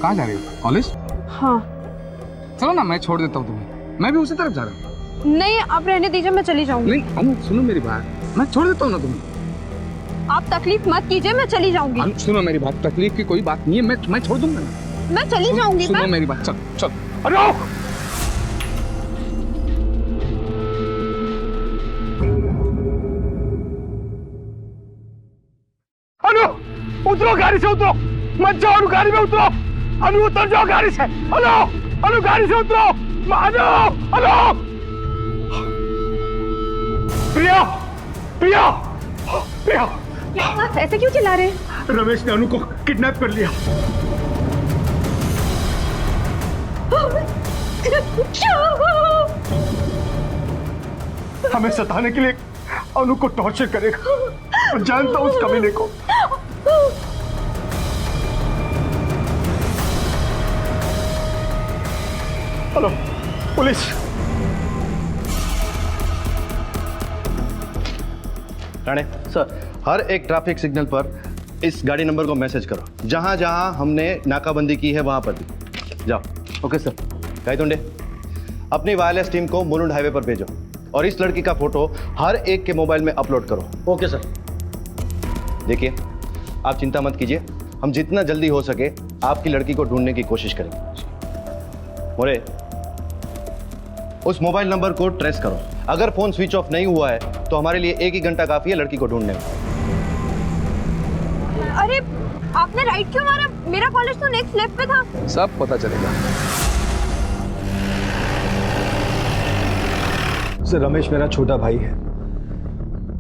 कहाँ जा रही हो? कॉलेज? हाँ। चलो ना, मैं छोड़ देता हूँ तुम्हें। मैं भी उसी तरफ जा रहा हूँ। नहीं, आप रहने दीजिए, मैं चली जाऊंगी। नहीं अनु, सुनो मेरी बात, मैं छोड़ देता हूँ ना तुम्हें। आप तकलीफ मत कीजिए, मैं चली जाऊंगी। अनु सुनो मेरी बात, तकलीफ की कोई बात नहीं है, मैं छोड़ दूंगा ना। मैं चली जाऊंगी। सुनो मेरी बात, चल चल। अनु अनु, उतरो गाड़ी से, उतरो, मत जाओ अनु, गाड़ी में उतरो। अनु उतर जाओ गाड़ी से। अनु, अनु गाड़ी से उतरो। अनु, अनु। प्रिया, प्रिया, प्रिया। आप ऐसे क्यों चिल्ला रहे हैं? रमेश ने अनु को किडनैप कर लिया। हमें सताने के लिए अनु को टॉर्चर करेगा। मैं जानता हूं उस कमीने को। Hello police. राणे सर, हर एक ट्रैफिक सिग्नल पर इस गाड़ी नंबर को मैसेज करो, जहां जहां हमने नाकाबंदी की है वहां पर भी जाओ। Okay sir. गायतोंडे, अपनी वायरलेस टीम को मुलुंड हाईवे पर भेजो और इस लड़की का फोटो हर एक के मोबाइल में अपलोड करो। Okay sir. देखिए, आप चिंता मत कीजिए, हम जितना जल्दी हो सके आपकी लड़की को ढूंढने की कोशिश करेंगे। मोरे, उस मोबाइल नंबर को ट्रेस करो। अगर फोन स्विच ऑफ नहीं हुआ है तो हमारे लिए 1 ही घंटा काफी है लड़की को ढूंढने में। अरे आपने राइट क्यों मारा? मेरा कॉलेज तो नेक्स्ट लेफ्ट पे था। सब पता चलेगा। सर, रमेश मेरा छोटा भाई है।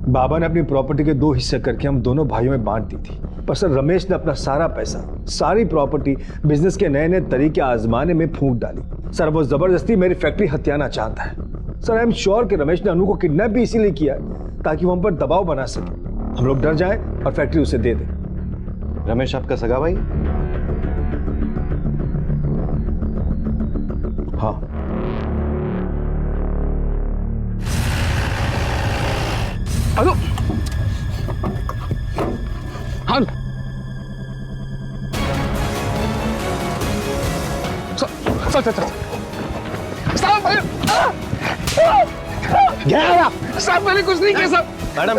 बाबा ने अपनी प्रॉपर्टी के 2 हिस्से करके हम दोनों भाइयों में बांट दी थी, पर सर रमेश ने अपना सारा पैसा, सारी प्रॉपर्टी बिजनेस के नए नए तरीके आजमाने में फूंक डाली। सर, वो जबरदस्ती मेरी फैक्ट्री हथियाना चाहता है। सर, आई एम श्योर कि रमेश ने अनु को किडनैप भी इसीलिए किया है ताकि वो हम पर दबाव बना सके, हम लोग डर जाएं और फैक्ट्री उसे दे दें। रमेश आपका सगा भाई? हाँ। अनु, अनु, चल चल चल। साहब, साहब मैंने कुछ नहीं किया साहब। मैडम,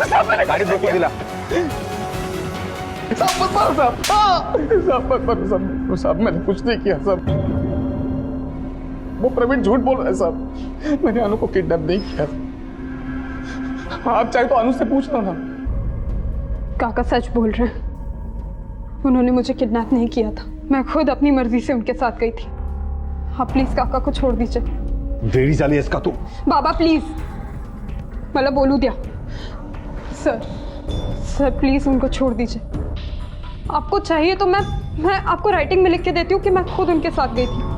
गाड़ी रोक दिला। साहब मत मारो साहब। साहब मत मारो साहब। साहब मैंने कुछ नहीं किया साहब। वो प्रवीण झूठ बोल रहा है साहब। मैंने अनु को किडनैप नहीं किया। आप चाहे तो अनु से पूछ लो ना। काका सच बोल रहे हैं, उन्होंने मुझे किडनैप नहीं किया था। मैं खुद अपनी मर्जी से उनके साथ गई थी। आप प्लीज काका को छोड़ दीजिए। वेरी जाली इसका तू। बाबा प्लीज, मतलब बोलू दिया। सर, सर प्लीज उनको छोड़ दीजिए। आपको चाहिए तो मैं आपको राइटिंग में लिख के देती हूँ कि मैं खुद उनके साथ गई थी।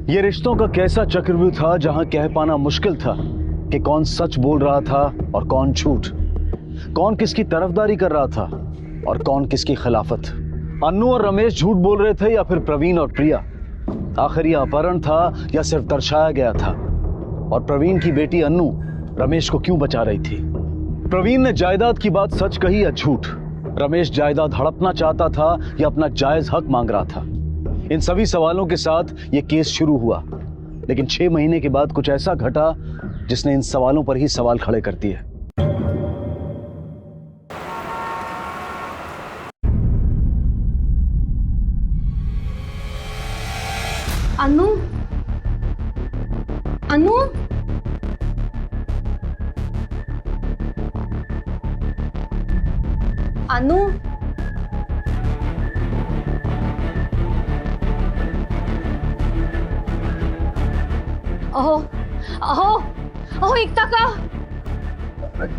ये रिश्तों का कैसा चक्रव्यूह था जहां कह पाना मुश्किल था कि कौन सच बोल रहा था और कौन झूठ, कौन किसकी तरफदारी कर रहा था और कौन किसकी खिलाफत। अन्नू और रमेश झूठ बोल रहे थे या फिर प्रवीण और प्रिया? आखिर ये अपहरण था या सिर्फ दर्शाया गया था? और प्रवीण की बेटी अन्नू रमेश को क्यों बचा रही थी? प्रवीण ने जायदाद की बात सच कही या झूठ? रमेश जायदाद हड़पना चाहता था या अपना जायज हक मांग रहा था? इन सभी सवालों के साथ ये केस शुरू हुआ, लेकिन 6 महीने के बाद कुछ ऐसा घटा जिसने इन सवालों पर ही सवाल खड़े कर दिए। अनु, अनु, अनु, अहो अहो अहो एकता का।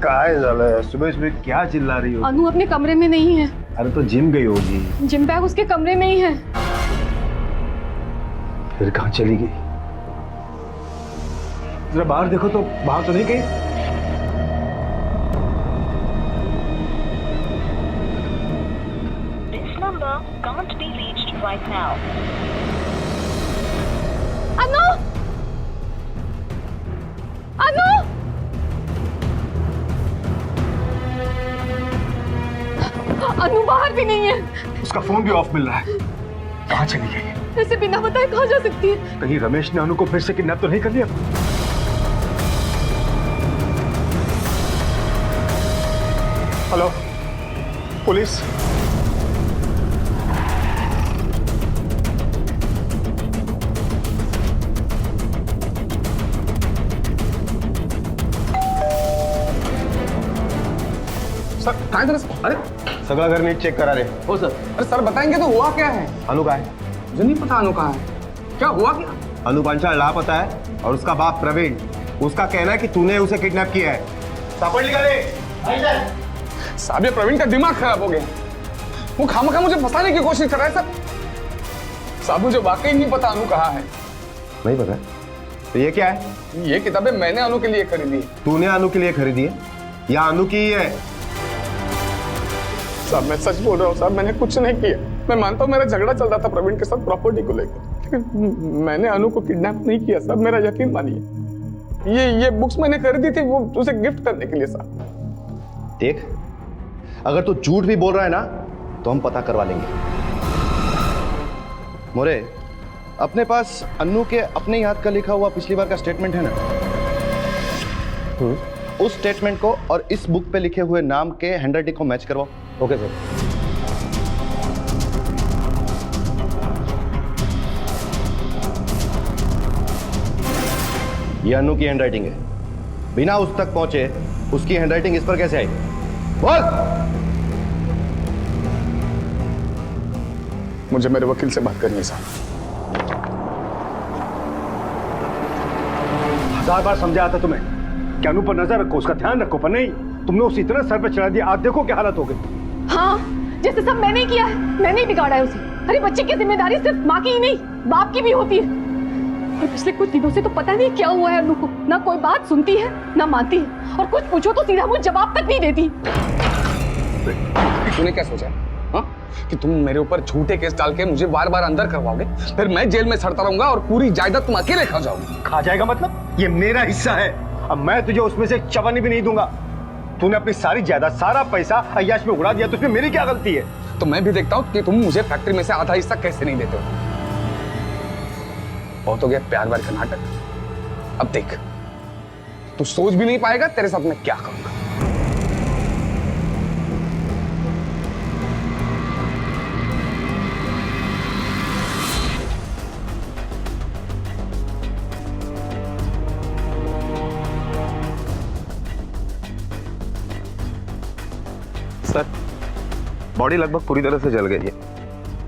काय झालं? सुबह सुबह क्या चिल्ला रही हो? अनु अपने कमरे में नहीं है। अरे तो जिम गई होगी। जिम बैग उसके कमरे में ही है। फिर कहाँ चली गई? जरा बाहर देखो तो, बाहर तो नहीं गई? This number can't be reached right now. अनु! अनु! अनु बाहर भी नहीं है। उसका फोन भी ऑफ मिल रहा है। कहाँ चली गई? ऐसे बिना बताए कहाँ जा सकती है? कहीं रमेश ने अनु को फिर से किडनैप तो नहीं कर लिया? Hello, police? सर कहाँ थे? अरे सगला घर नीट चेक करा रहे ओ सर, अरे सर बताएंगे तो हुआ क्या है? अनु का है। मुझे नहीं पता अनु कहाँ है। क्या हुआ क्या? अनु पांचाल लापता है और उसका बाप प्रवीण, उसका कहना है कि तूने उसे किडनैप किया है। सापड़ निकाले। साहब ये प्रवीण का दिमाग खराब हो गया। वो खामखा मुझे फंसाने की कोशिश कर रहा है सर। साहब मुझे वाकई नहीं पता अनु कहाँ है। नहीं पता? तो ये क्या है? ये किताबें मैंने अनु के लिए खरीदी है। तूने अनु के लिए खरीदी है या अनु की ही है? साहब मैं सच बोल रहा हूँ साहब, मैंने कुछ नहीं किया। मैं मानता हूँ मेरा झगड़ा चल रहा था प्रवीण के साथ प्रॉपर्टी को लेकर, लेकिन मैंने अनु को किडनैप नहीं किया साहब, मेरा यकीन मानिए। ये बुक्स मैंने खरीदी थी वो उसे गिफ्ट करने के लिए साहब। देख, अगर तू झूठ भी बोल रहा है ना तो हम पता करवा लेंगे। मोरे, अपने पास अन्नू के अपने ही हाथ का लिखा हुआ पिछली बार का स्टेटमेंट है ना? उस स्टेटमेंट को और इस बुक पे लिखे हुए नाम के हैंडराइटिंग को मैच करवाओ। Okay sir. ये अन्नू की हैंडराइटिंग है। बिना उस तक पहुंचे उसकी हैंडराइटिंग इस पर कैसे आई? बोल। मुझे मेरे वकील से बात करनी है साहब। 1000 बार समझाया था तुम्हें कि अनु पर नजर रखो, उसका ध्यान रखो, पर नहीं, तुमने उसे इतना सर पे चढ़ा दिया। आज देखो क्या हालत हो गई। हाँ, जैसे सब मैंने किया है, मैंने ही बिगाड़ा है उसे। अरे बच्चे की जिम्मेदारी सिर्फ माँ की ही नहीं, बाप की भी होती है। और पिछले कुछ दिनों से तो पता नहीं क्या हुआ है अनु को। ना कोई बात सुनती है, ना मानती है, और कुछ पूछो तो सीधा मुझे जवाब तक नहीं देती। तूने क्या सोचा हाँ? कि तुम मेरे ऊपर झूठे केस डाल के मुझे बार बार अंदर करवाओगे, फिर मैं जेल में सड़ता रहूंगा और पूरी जायदाद तुम अकेले खा जाओगे। खा जाएगा मतलब? ये मेरा हिस्सा है, अब मैं तुझे उसमें से चवन्नी भी नहीं दूंगा। तूने अपनी सारी जायदाद, सारा पैसा अय्याश में उड़ा दिया, तो उसमें मेरी क्या गलती है? तो मैं भी देखता हूँ कि तुम मुझे फैक्ट्री में से आधा हिस्सा कैसे नहीं देते हो। बहुत हो गया प्यार व्यार का नाटक। अब देख, तू सोच भी नहीं पाएगा तेरे साथ मैं क्या करूंगा। सर, बॉडी लगभग पूरी तरह से जल गई है।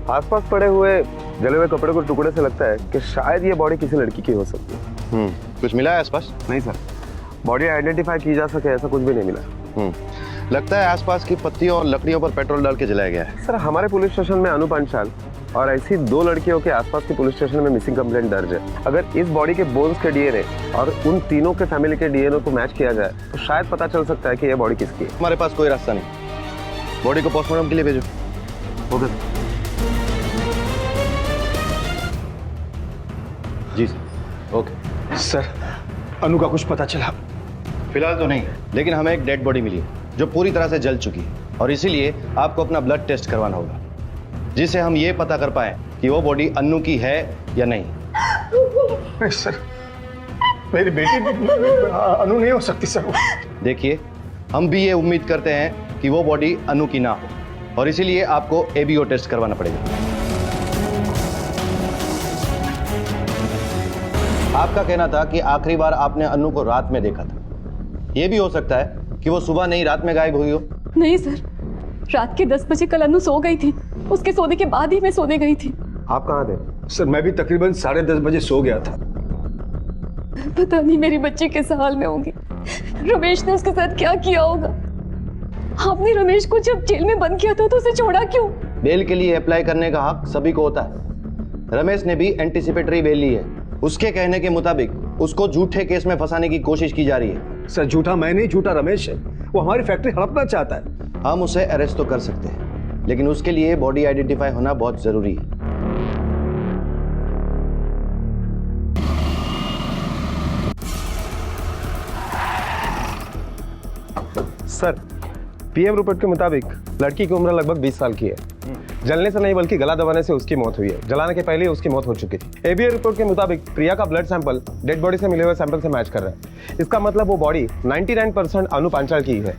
आसपास पड़े हुए जले हुए कपड़े को टुकड़े से लगता है कि शायद ये बॉडी किसी लड़की की हो सकती है। कुछ मिला है आसपास? नहीं सर, बॉडी आइडेंटिफाई की जा सके ऐसा कुछ भी नहीं मिला। लगता है आसपास की पत्तियों और लकड़ियों पर पेट्रोल डाल के जलाया गया है। सर, हमारे पुलिस स्टेशन में अनु पांचाल और ऐसी 2 लड़कियों के आसपास के पुलिस स्टेशन में मिसिंग कंप्लेंट दर्ज है। अगर इस बॉडी के बोन्स के डीएनए और उन तीनों के फैमिली के डीएनए को मैच किया जाए तो शायद पता चल सकता है कि यह बॉडी किसकी है। हमारे पास कोई रास्ता नहीं, बॉडी को पोस्टमार्टम के लिए भेजो। ओके जी सर। ओके सर, अनु का कुछ पता चला? फिलहाल तो नहीं, लेकिन हमें एक डेड बॉडी मिली है जो पूरी तरह से जल चुकी है, और इसीलिए आपको अपना ब्लड टेस्ट करवाना होगा, जिससे हम ये पता कर पाए कि वो बॉडी अन्नू की है या नहीं। नहीं सर, मेरी बेटी अनु नहीं हो सकती सर। देखिए, हम भी ये उम्मीद करते हैं कि वो बॉडी अनु की ना हो, और इसीलिए आपको एबीओ टेस्ट करवाना पड़ेगा। आपका कहना था कि आखिरी बार आपने अनु को रात में देखा था। यह भी हो सकता है कि वो सुबह नहीं रात में गायब हुई हो। नहीं सर, रात के 10 बजे कल अनु सो गई थी, उसके सोने के बाद ही मैं सोने गई थी। आप कहाँ थे? सर, मैं भी तकरीबन 10:30 बजे सो गया था। पता नहीं मेरी बच्ची किस हाल में होगी, रमेश ने उसके साथ क्या किया होगा। आपने रमेश को जब जेल में बंद किया था तो उसे छोड़ा क्यों? बेल के लिए अप्लाई करने का हक सभी को होता है। रमेश ने भी एंटीसिपेटरी बेल ली है। उसके कहने के मुताबिक उसको झूठे केस में फंसाने की कोशिश की जा रही है। सर, झूठा मैं नहीं, झूठा रमेश है। वो हमारी फैक्ट्री हड़पना चाहता है। हम उसे अरेस्ट तो कर सकते हैं, लेकिन उसके लिए बॉडी आइडेंटिफाई होना बहुत जरूरी है। सर, पीएम रिपोर्ट के मुताबिक लड़की की उम्र लगभग 20 साल की है। जलने से नहीं बल्कि गला दबाने से उसकी मौत हुई है। जलाने के पहले उसकी मौत हो चुकी थी। एबीए रिपोर्ट के मुताबिक प्रिया का ब्लड सैंपल डेड बॉडी से मिले हुए सैंपल से मैच कर रहा है। इसका मतलब वो बॉडी 99% अनु पांचाल की है।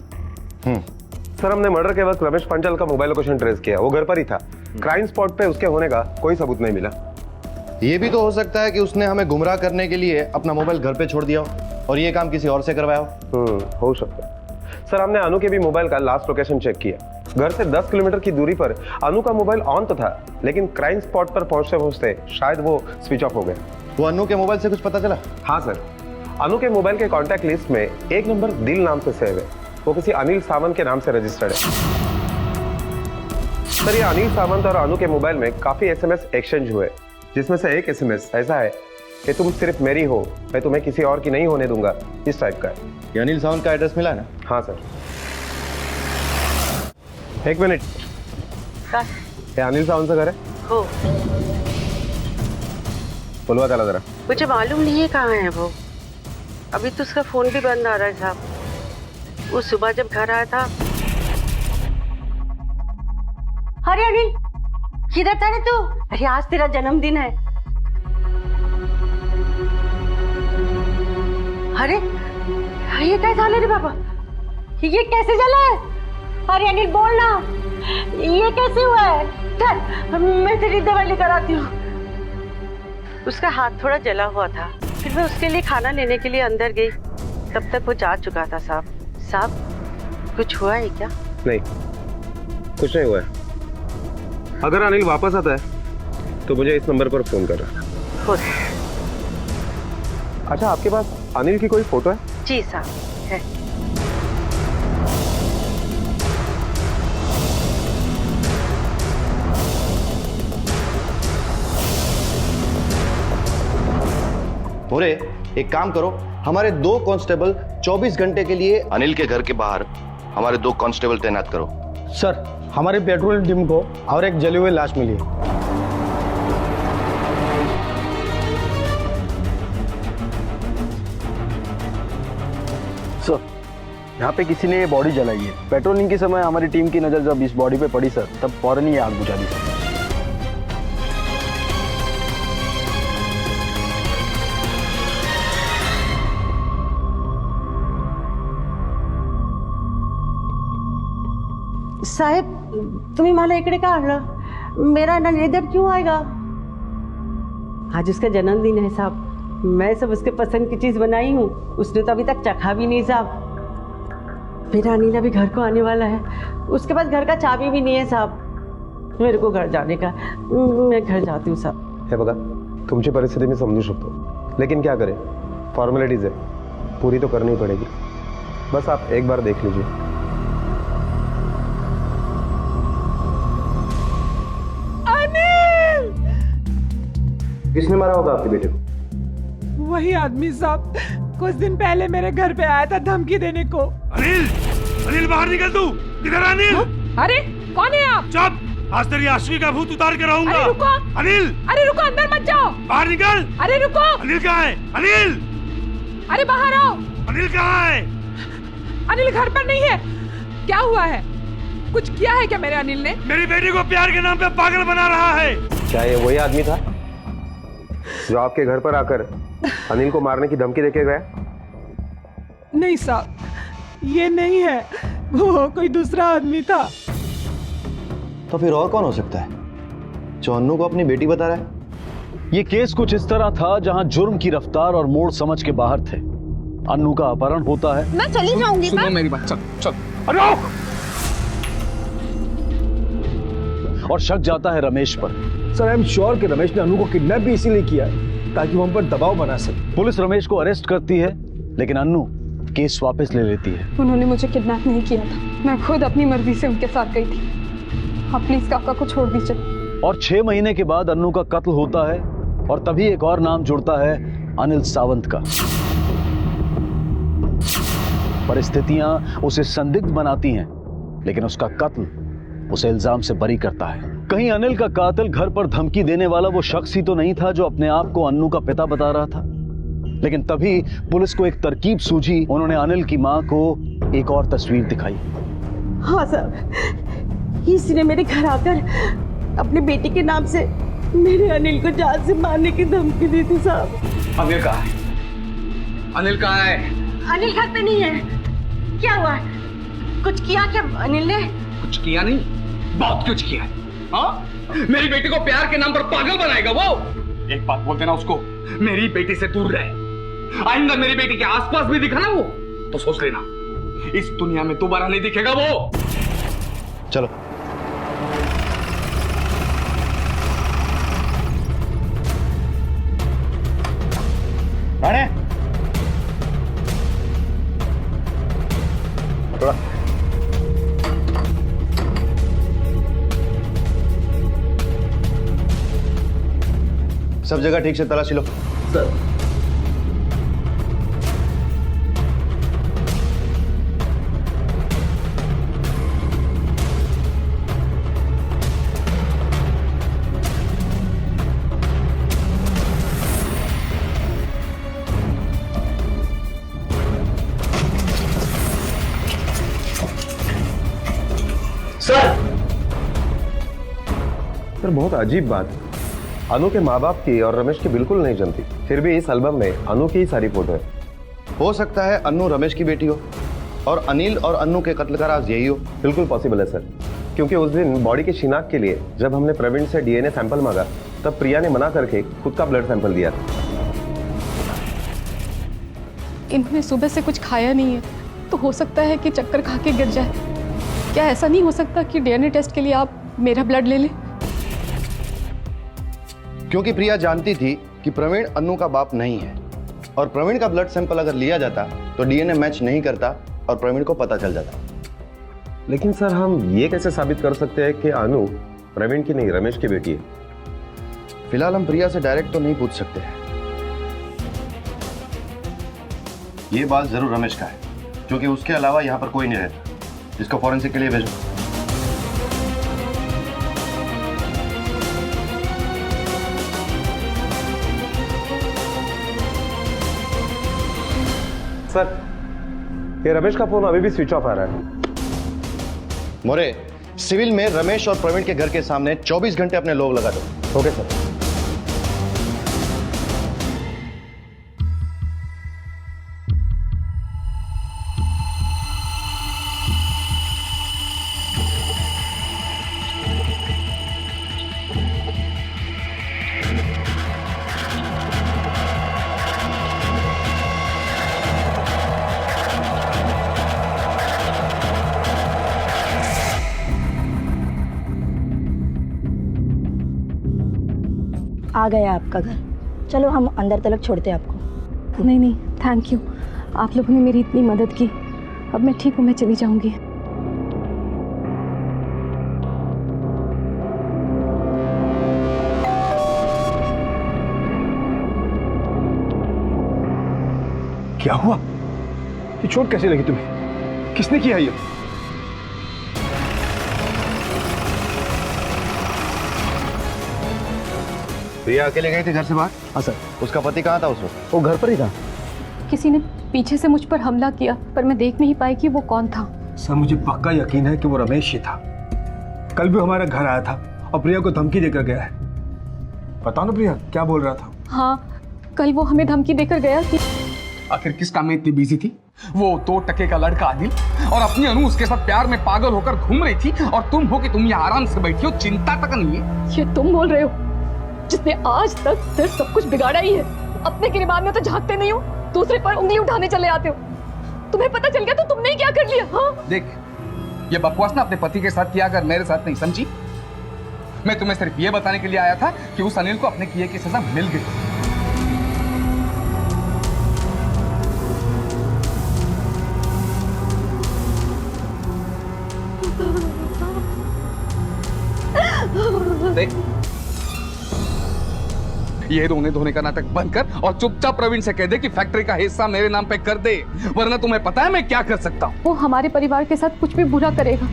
सर, हमने मर्डर के वक्त रमेश पांचाल का मोबाइल लोकेशन ट्रेस किया। वो घर पर ही था। क्राइम स्पॉट पे उसके होने का कोई सबूत नहीं मिला। ये भी तो हो सकता है कि उसने हमें गुमराह करने के लिए अपना मोबाइल घर पे छोड़ दिया हो और ये काम किसी और से करवाया हो। हो सकता है। सर, हमने अनु के भी मोबाइल का लास्ट लोकेशन चेक किया। घर से 10 किलोमीटर की दूरी पर अनु का मोबाइल ऑन तो था, लेकिन क्राइम स्पॉट पर पहुंचते पहुंचते शायद वो स्विच ऑफ हो गए। वो अनु के मोबाइल से कुछ पता चला? हाँ सर, अनु के मोबाइल के कॉन्टैक्ट लिस्ट में एक नंबर दिल नाम से सेव है। वो किसी अनिल सावंत के नाम से रजिस्टर्ड है। सर, ये अनिल सावंत और अनु के मोबाइल में काफी एसएमएस एक्सचेंज हुए, जिसमें से एक एसएमएस ऐसा है कि तुम सिर्फ मेरी हो, मैं तुम्हें किसी और की नहीं होने दूंगा, इस टाइप का है। ये अनिल सावंत का एड्रेस मिला है ना? हाँ सर। एक मिनट, ये अनिल सावंत का घर है? हो, बोलवा चला जरा। मुझे मालूम नहीं है कहाँ है वो। अभी तो उसका फोन भी बंद आ रहा है साहब। वो सुबह जब घर आया था। अरे अनिल, किधर था रे तू? अरे आज तेरा जन्मदिन है। अरे ये क्या झालं रे बाबा? ये कैसे जला है? अरे अनिल बोलना, ये कैसे हुआ है? चल मैं तेरी दवाई लेकर आती हूँ। उसका हाथ थोड़ा जला हुआ था, फिर मैं उसके लिए खाना लेने के लिए अंदर गई, तब तक वो जा चुका था। साहब साहब, कुछ हुआ है क्या? नहीं, कुछ नहीं हुआ है। अगर अनिल वापस आता है तो मुझे इस नंबर पर फोन कर रहा। अच्छा, आपके पास अनिल की कोई फोटो है? जी साहब है। मोरे, एक काम करो, हमारे 2 कांस्टेबल 24 घंटे के लिए अनिल के घर के बाहर हमारे 2 कांस्टेबल तैनात करो। सर, हमारे पेट्रोल टीम को और एक जली हुई लाश मिली है। सर, यहाँ पे किसी ने ये बॉडी जलाई है। पेट्रोलिंग के समय हमारी टीम की नज़र जब इस बॉडी पे पड़ी सर, तब फौरन ही आग बुझा दी सर। साहेब, तुम्ही मला इकडे का आणलं? मेरा नंद इधर क्यों आएगा? आज उसका जन्मदिन है साहब। मैं सब उसके पसंद की चीज बनाई हूँ, उसने तो अभी तक चखा भी नहीं साहब। मेरा अनिल अभी घर को आने वाला है, उसके पास घर का चाबी भी नहीं है साहब। मेरे को घर जाने का, मैं घर जाती हूँ साहब। हे बघा, तुमची परिस्थिती मी समजू शकतो, लेकिन क्या करें, फॉर्मेलिटीज है, पूरी तो करनी पड़ेगी। बस आप एक बार देख लीजिए। किसने मारा होगा आपके बेटे को? वही आदमी साहब, कुछ दिन पहले मेरे घर पे आया था धमकी देने को। अनिल, अनिल बाहर निकल तू। किधर अनिल? अरे कौन है आप? चुप, आज तेरी आश्वी का भूत उतार के रहूंगा। अरे रुको, अनिल, अरे रुको, अंदर मत जाओ। बाहर निकल। अरे रुको। अनिल कहाँ है? अनिल, अरे बाहर आओ। अनिल कहाँ है? अनिल घर पर नहीं है। क्या हुआ है? कुछ किया है क्या मेरे अनिल ने? मेरी बेटी को प्यार के नाम पे पागल बना रहा है। क्या ये वही आदमी था जो आपके घर पर आकर अनिल को मारने की धमकी देके गया? नहीं साहब, ये नहीं है, वो कोई दूसरा आदमी था। तो फिर और कौन हो सकता है जो अन्नू को अपनी बेटी बता रहा है? ये केस कुछ इस तरह था जहां जुर्म की रफ्तार और मोड़ समझ के बाहर थे। अन्नू का अपहरण होता है। मैं चली जाऊंगी। सुनो मेरी बात, चल चल। अरे और शक जाता है रमेश पर। सर, आई एम श्योर कि रमेश ने अनु को किडनैप भी इसीलिए किया ताकि वो हम पर दबाव बना सके। पुलिस रमेश को अरेस्ट करती है, लेकिन अन्नू केस वापस ले लेती है। उन्होंने मुझे किडनैप नहीं किया था, मैं खुद अपनी मर्जी से उनके साथ गई थी। आप प्लीज काका को छोड़ दीजिए। और 6 महीने के बाद अन्नू का कत्ल होता है और तभी एक और नाम जुड़ता है, अनिल सावंत का। परिस्थितियां उसे संदिग्ध बनाती हैं, लेकिन उसका कत्ल उसे इल्जाम से बरी करता है। कहीं अनिल का कातिल घर पर धमकी देने वाला वो शख्स ही तो नहीं था जो अपने आप को अन्नू का पिता बता रहा था? लेकिन तभी पुलिस को एक तरकीब सूझी। उन्होंने अनिल की मां को एक और तस्वीर दिखाई। हाँ साहब, इसने मेरे घर आकर अपनी बेटी के नाम से मेरे अनिल को जान से मारने की धमकी दी थी साहब। अनिल कहाँ है? अनिल कहाँ है? अनिल घर पे नहीं है। क्या हुआ? कुछ किया क्या अनिल ने? कुछ किया नहीं, बहुत कुछ किया है। हाँ? मेरी बेटी को प्यार के नाम पर पागल बनाएगा वो। एक बात बोल देना उसको, मेरी बेटी से दूर रहे। आइंदा मेरी बेटी के आसपास भी दिखा ना वो, तो सोच लेना इस दुनिया में दोबारा नहीं दिखेगा वो। चलो। राणे, थोड़ा सब जगह ठीक से तलाशी लो। सर, सर बहुत अजीब बात है, अनु के माँ बाप की और रमेश की बिल्कुल नहीं जमती, फिर भी इस एल्बम में अनु की ही सारी फोटो है। हो सकता है अनु रमेश की बेटी हो और अनिल और अनु के कत्ल का राज यही हो। बिल्कुल पॉसिबल है सर, क्योंकि उस दिन बॉडी की शिनाख्त के लिए जब हमने प्रवीण से डीएनए सैंपल मांगा तब प्रिया ने मना करके खुद का ब्लड सैंपल दिया। इन्होंने सुबह से कुछ खाया नहीं है, तो हो सकता है कि चक्कर खा के गिर जाए। क्या ऐसा नहीं हो सकता कि डीएनए टेस्ट के लिए आप मेरा ब्लड ले लें? क्योंकि प्रिया जानती थी कि प्रवीण अनु का बाप नहीं है और प्रवीण का ब्लड सैंपल अगर लिया जाता तो डीएनए मैच नहीं करता और प्रवीण को पता चल जाता। लेकिन सर हम ये कैसे साबित कर सकते हैं कि अनु प्रवीण की नहीं रमेश की बेटी है? फिलहाल हम प्रिया से डायरेक्ट तो नहीं पूछ सकते हैं। ये बात जरूर रमेश का है, क्योंकि उसके अलावा यहाँ पर कोई नहीं रहता। इसको फॉरेंसिक के लिए भेजो। सर, ये रमेश का फोन अभी भी स्विच ऑफ आ रहा है। मोरे, सिविल में रमेश और प्रवीण के घर के सामने 24 घंटे अपने लोग लगा दो। Okay sir. आ गया आपका घर। चलो हम अंदर तक छोड़ते हैं आपको। नहीं नहीं, थैंक यू, आप लोगों ने मेरी इतनी मदद की। अब मैं ठीक हूँ, मैं चली जाऊंगी। क्या हुआ? ये चोट कैसे लगी तुम्हें? किसने किया ये? प्रिया अकेले गई थी घर से बाहर? हाँ सर। उसका पति कहाँ था उस वक्त? वो घर पर ही था। किसी ने पीछे से मुझ पर हमला किया, पर मैं देख नहीं पाई कि वो कौन था। सर मुझे पक्का यकीन है कि वो रमेश ही था। कल भी हमारा घर आया था और प्रिया को धमकी देकर गया है। बताओ ना प्रिया, क्या बोल रहा था? हाँ, कल वो हमें धमकी देकर गया कि आखिर किस काम में इतनी बिजी थी वो 2 टके का लड़का आदिल, और अपनी अनु उसके साथ प्यार में पागल होकर घूम रही थी, और तुम हो कि तुम यहाँ आराम से बैठी हो, चिंता तक नहीं है। ये तुम बोल रहे हो जिसने आज तक सिर्फ सब कुछ बिगाड़ा ही है। अपने गिरबान में तो झांकते नहीं हो, दूसरे पर उंगली उठाने चले आते हो। तुम्हें पता चल गया तो तुमने क्या कर लिया? हाँ देख, ये बकवास ना अपने पति के साथ किया कर, मेरे साथ नहीं, समझी? मैं तुम्हें सिर्फ ये बताने के लिए आया था कि उस अनिल को अपने किए की सजा मिल गई। देख, ये रोने धोने का नाटक बंद कर और चुपचाप प्रवीण से कह दे कि फैक्ट्री का हिस्सा मेरे नाम पे कर दे, वरना तुम्हें पता है मैं क्या कर सकता हूँ। वो हमारे परिवार के साथ कुछ भी बुरा करेगा।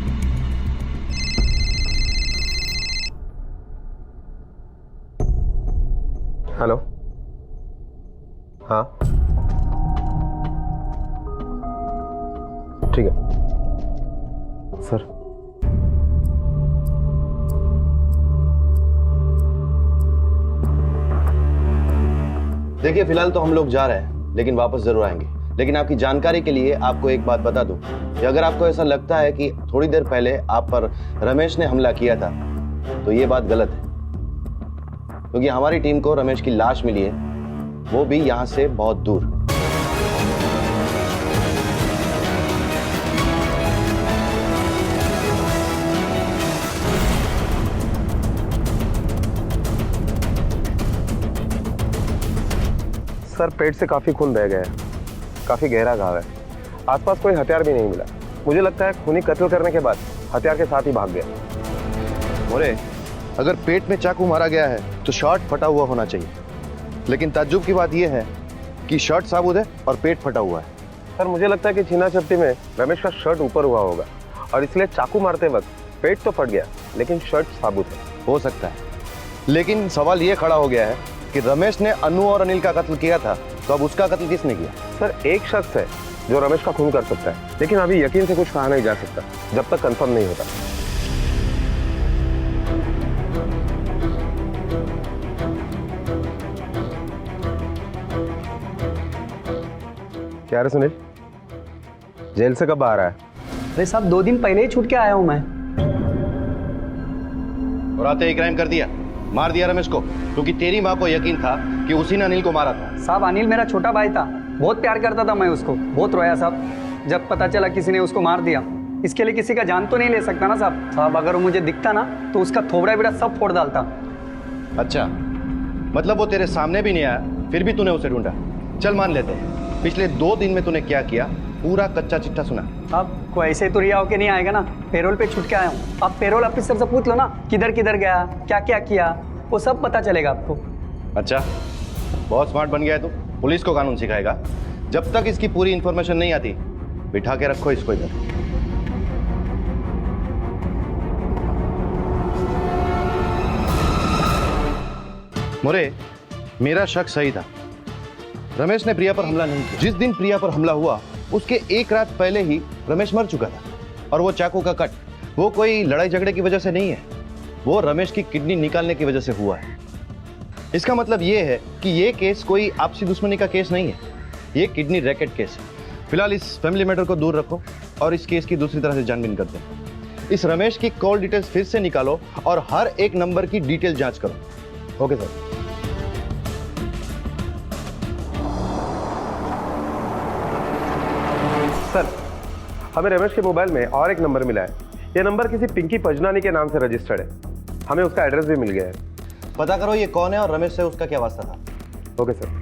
हेलो, हाँ ठीक है सर। देखिए फिलहाल तो हम लोग जा रहे हैं, लेकिन वापस जरूर आएंगे। लेकिन आपकी जानकारी के लिए आपको एक बात बता दूं कि अगर आपको ऐसा लगता है कि थोड़ी देर पहले आप पर रमेश ने हमला किया था, तो ये बात गलत है, क्योंकि हमारी टीम को रमेश की लाश मिली है, वो भी यहां से बहुत दूर। सर पेट से काफी खून बह गया है, काफी गहरा घाव है, आसपास कोई हथियार भी नहीं मिला। मुझे लगता है खूनी कत्ल करने के बाद हथियार के साथ ही भाग गया। मोरे, अगर पेट में चाकू मारा गया है तो शर्ट फटा हुआ होना चाहिए, लेकिन ताज्जुब की बात यह है कि शर्ट साबुत है और पेट फटा हुआ है। सर मुझे लगता है कि छीना झपटी में रमेश का शर्ट ऊपर हुआ होगा और इसलिए चाकू मारते वक्त पेट तो फट गया लेकिन शर्ट साबुत है। हो सकता है, लेकिन सवाल ये खड़ा हो गया है कि रमेश ने अनु और अनिल का कत्ल किया था, तो अब उसका कत्ल किसने किया? सर एक शख्स है जो रमेश का खून कर सकता है, लेकिन अभी यकीन से कुछ कहा नहीं जा सकता जब तक कंफर्म नहीं होता। क्या रे सुनील, जेल से कब आ रहा है? अरे साहब 2 दिन पहले ही छूट के आया हूं मैं। और आते ही क्राइम कर दिया, मार दिया रमेश को, क्योंकि तेरी माँ को यकीन था कि उसी ने अनिल को मारा था। साहब अनिल मेरा छोटा भाई था, बहुत प्यार करता था मैं उसको, बहुत रोया साहब जब पता चला किसी ने उसको मार दिया। इसके लिए किसी का जान तो नहीं ले सकता ना साहब अगर वो मुझे दिखता ना तो उसका थोबड़ा बिड़ा सब फोड़ डालता। अच्छा, मतलब वो तेरे सामने भी नहीं आया, फिर भी तूने उसे ढूंढा। चल मान लेते हैं, पिछले 2 दिन में तूने क्या किया, पूरा कच्चा चिट्ठा सुना। अब कोई ऐसे तो रिया होके नहीं आएगा ना, पेरोल पे छूट के आया हूँ। आप पेरोल ऑफिसर से पूछ लो ना किधर किधर गया, क्या क्या किया, वो सब पता चलेगा आपको। अच्छा, बहुत स्मार्ट बन गया है तू, पुलिस को कानून सिखाएगा। जब तक इसकी पूरी इंफॉर्मेशन नहीं आती, बिठा के रखो इसको इधर। मोरे, मेरा शक सही था, रमेश ने प्रिया पर हमला नहीं किया। जिस दिन प्रिया पर हमला हुआ उसके 1 रात पहले ही रमेश मर चुका था, और वो चाकू का कट वो कोई लड़ाई झगड़े की वजह से नहीं है, वो रमेश की किडनी निकालने की वजह से हुआ है। इसका मतलब ये है कि ये केस कोई आपसी दुश्मनी का केस नहीं है, ये किडनी रैकेट केस है। फिलहाल इस फैमिली मैटर को दूर रखो और इस केस की दूसरी तरह से छानबीन करते हैं। इस रमेश की कॉल डिटेल्स फिर से निकालो और हर एक नंबर की डिटेल जांच करो। Okay sir. सर हमें रमेश के मोबाइल में और एक नंबर मिला है, ये नंबर किसी पिंकी पजनानी के नाम से रजिस्टर्ड है, हमें उसका एड्रेस भी मिल गया है। पता करो ये कौन है और रमेश से उसका क्या वास्ता था। Okay sir.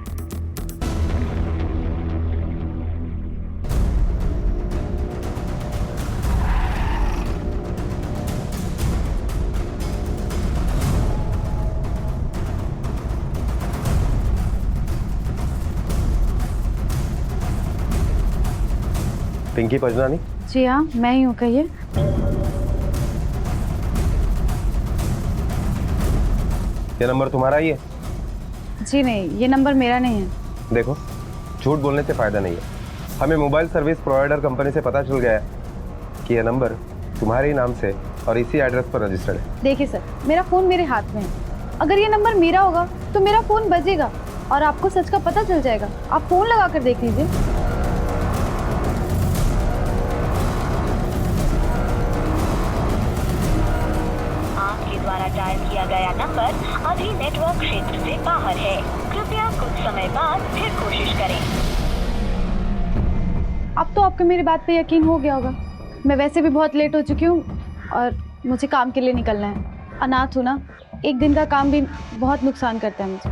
पिंकी पजनानी? जी हाँ, मैं ही हूँ, कहिए। ये नंबर तुम्हारा ही है? जी नहीं, ये नंबर मेरा नहीं है। देखो, झूठ बोलने से फायदा नहीं है, हमें मोबाइल सर्विस प्रोवाइडर कंपनी से पता चल गया है कि यह नंबर तुम्हारे ही नाम से और इसी एड्रेस पर रजिस्टर्ड है। देखिए सर, मेरा फ़ोन मेरे हाथ में है, अगर ये नंबर मेरा होगा तो मेरा फ़ोन बजेगा और आपको सच का पता चल जाएगा। आप फ़ोन लगा कर देख लीजिए। द्वारा डायल किया गया नंबर अभी नेटवर्क क्षेत्र से बाहर है, कृपया कुछ समय बाद फिर कोशिश करें। अब तो आपको मेरी बात पे यकीन हो गया होगा। मैं वैसे भी बहुत लेट हो चुकी हूँ और मुझे काम के लिए निकलना है। अनाथ हूँ ना, एक दिन का काम भी बहुत नुकसान करता है मुझे।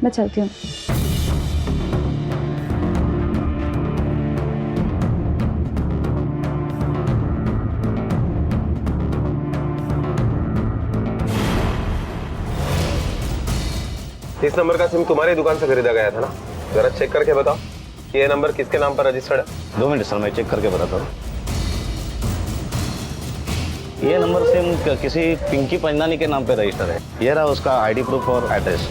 मैं चलती हूँ। इस नंबर का सिम तुम्हारी दुकान से खरीदा गया था ना? जरा चेक करके बताओ कि ये नंबर किसके नाम पर रजिस्टर्ड है। 2 मिनट सर, मैं चेक करके बताता हूँ। ये नंबर सिम किसी पिंकी पंजनानी के नाम पे रजिस्टर है। ये रहा उसका आईडी प्रूफ और एड्रेस।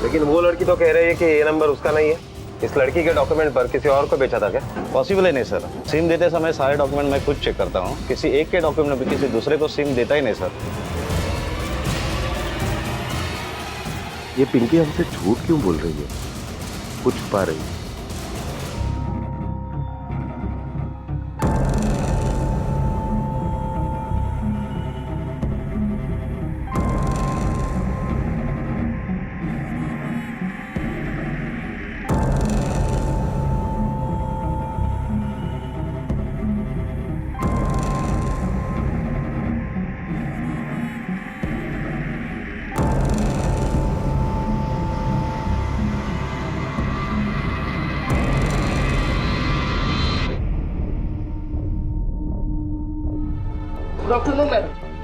लेकिन वो लड़की तो कह रही है कि ये नंबर उसका नहीं है। इस लड़की के डॉक्यूमेंट पर किसी और को बेचा था क्या? पॉसिबल ही नहीं सर। सिम देते समय सारे डॉक्यूमेंट मैं खुद चेक करता हूँ, किसी एक के डॉक्यूमेंट में किसी दूसरे को सिम देता ही नहीं सर। ये पिंकी हमसे झूठ क्यों बोल रही है? कुछ छुपा रही है।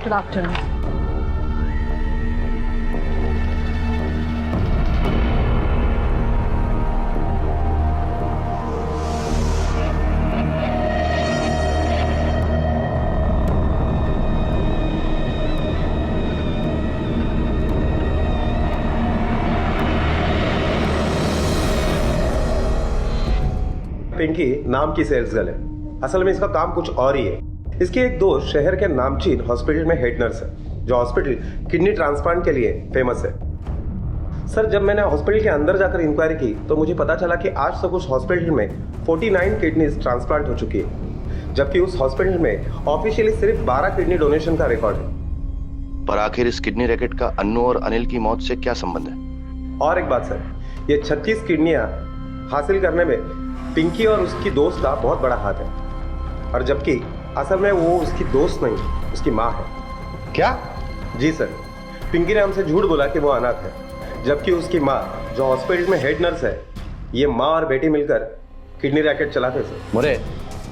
Good afternoon. पिंकी नाम की सेल्स गर्ल है, असल में इसका काम कुछ और ही है। इसकी एक दोस्त शहर के नामचीन हॉस्पिटल में हेड नर्स है, जो हॉस्पिटल किडनी ट्रांसप्लांट के लिए फेमस है। सर, जब मैंने हॉस्पिटल के अंदर जाकर इंक्वायरी की तो मुझे पता चला कि आज तक उस हॉस्पिटल में 49 किडनीज ट्रांसप्लांट हो चुकी है, जबकि उस हॉस्पिटल में ऑफिशियली सिर्फ 12 किडनी डोनेशन का रिकॉर्ड है। पर आखिर इस किडनी रैकेट का अन्नू और अनिल की मौत से क्या संबंध है? और एक बात सर, ये 36 किडनियां हासिल करने में पिंकी और उसकी दोस्त का बहुत बड़ा हाथ है, और जबकि असल में वो उसकी दोस्त नहीं, उसकी माँ है। क्या? जी सर, पिंकी ने हमसे झूठ बोला कि वो अनाथ है, जबकि उसकी माँ जो हॉस्पिटल में हेड नर्स है, ये माँ और बेटी मिलकर किडनी रैकेट चलाते सर। मोरे,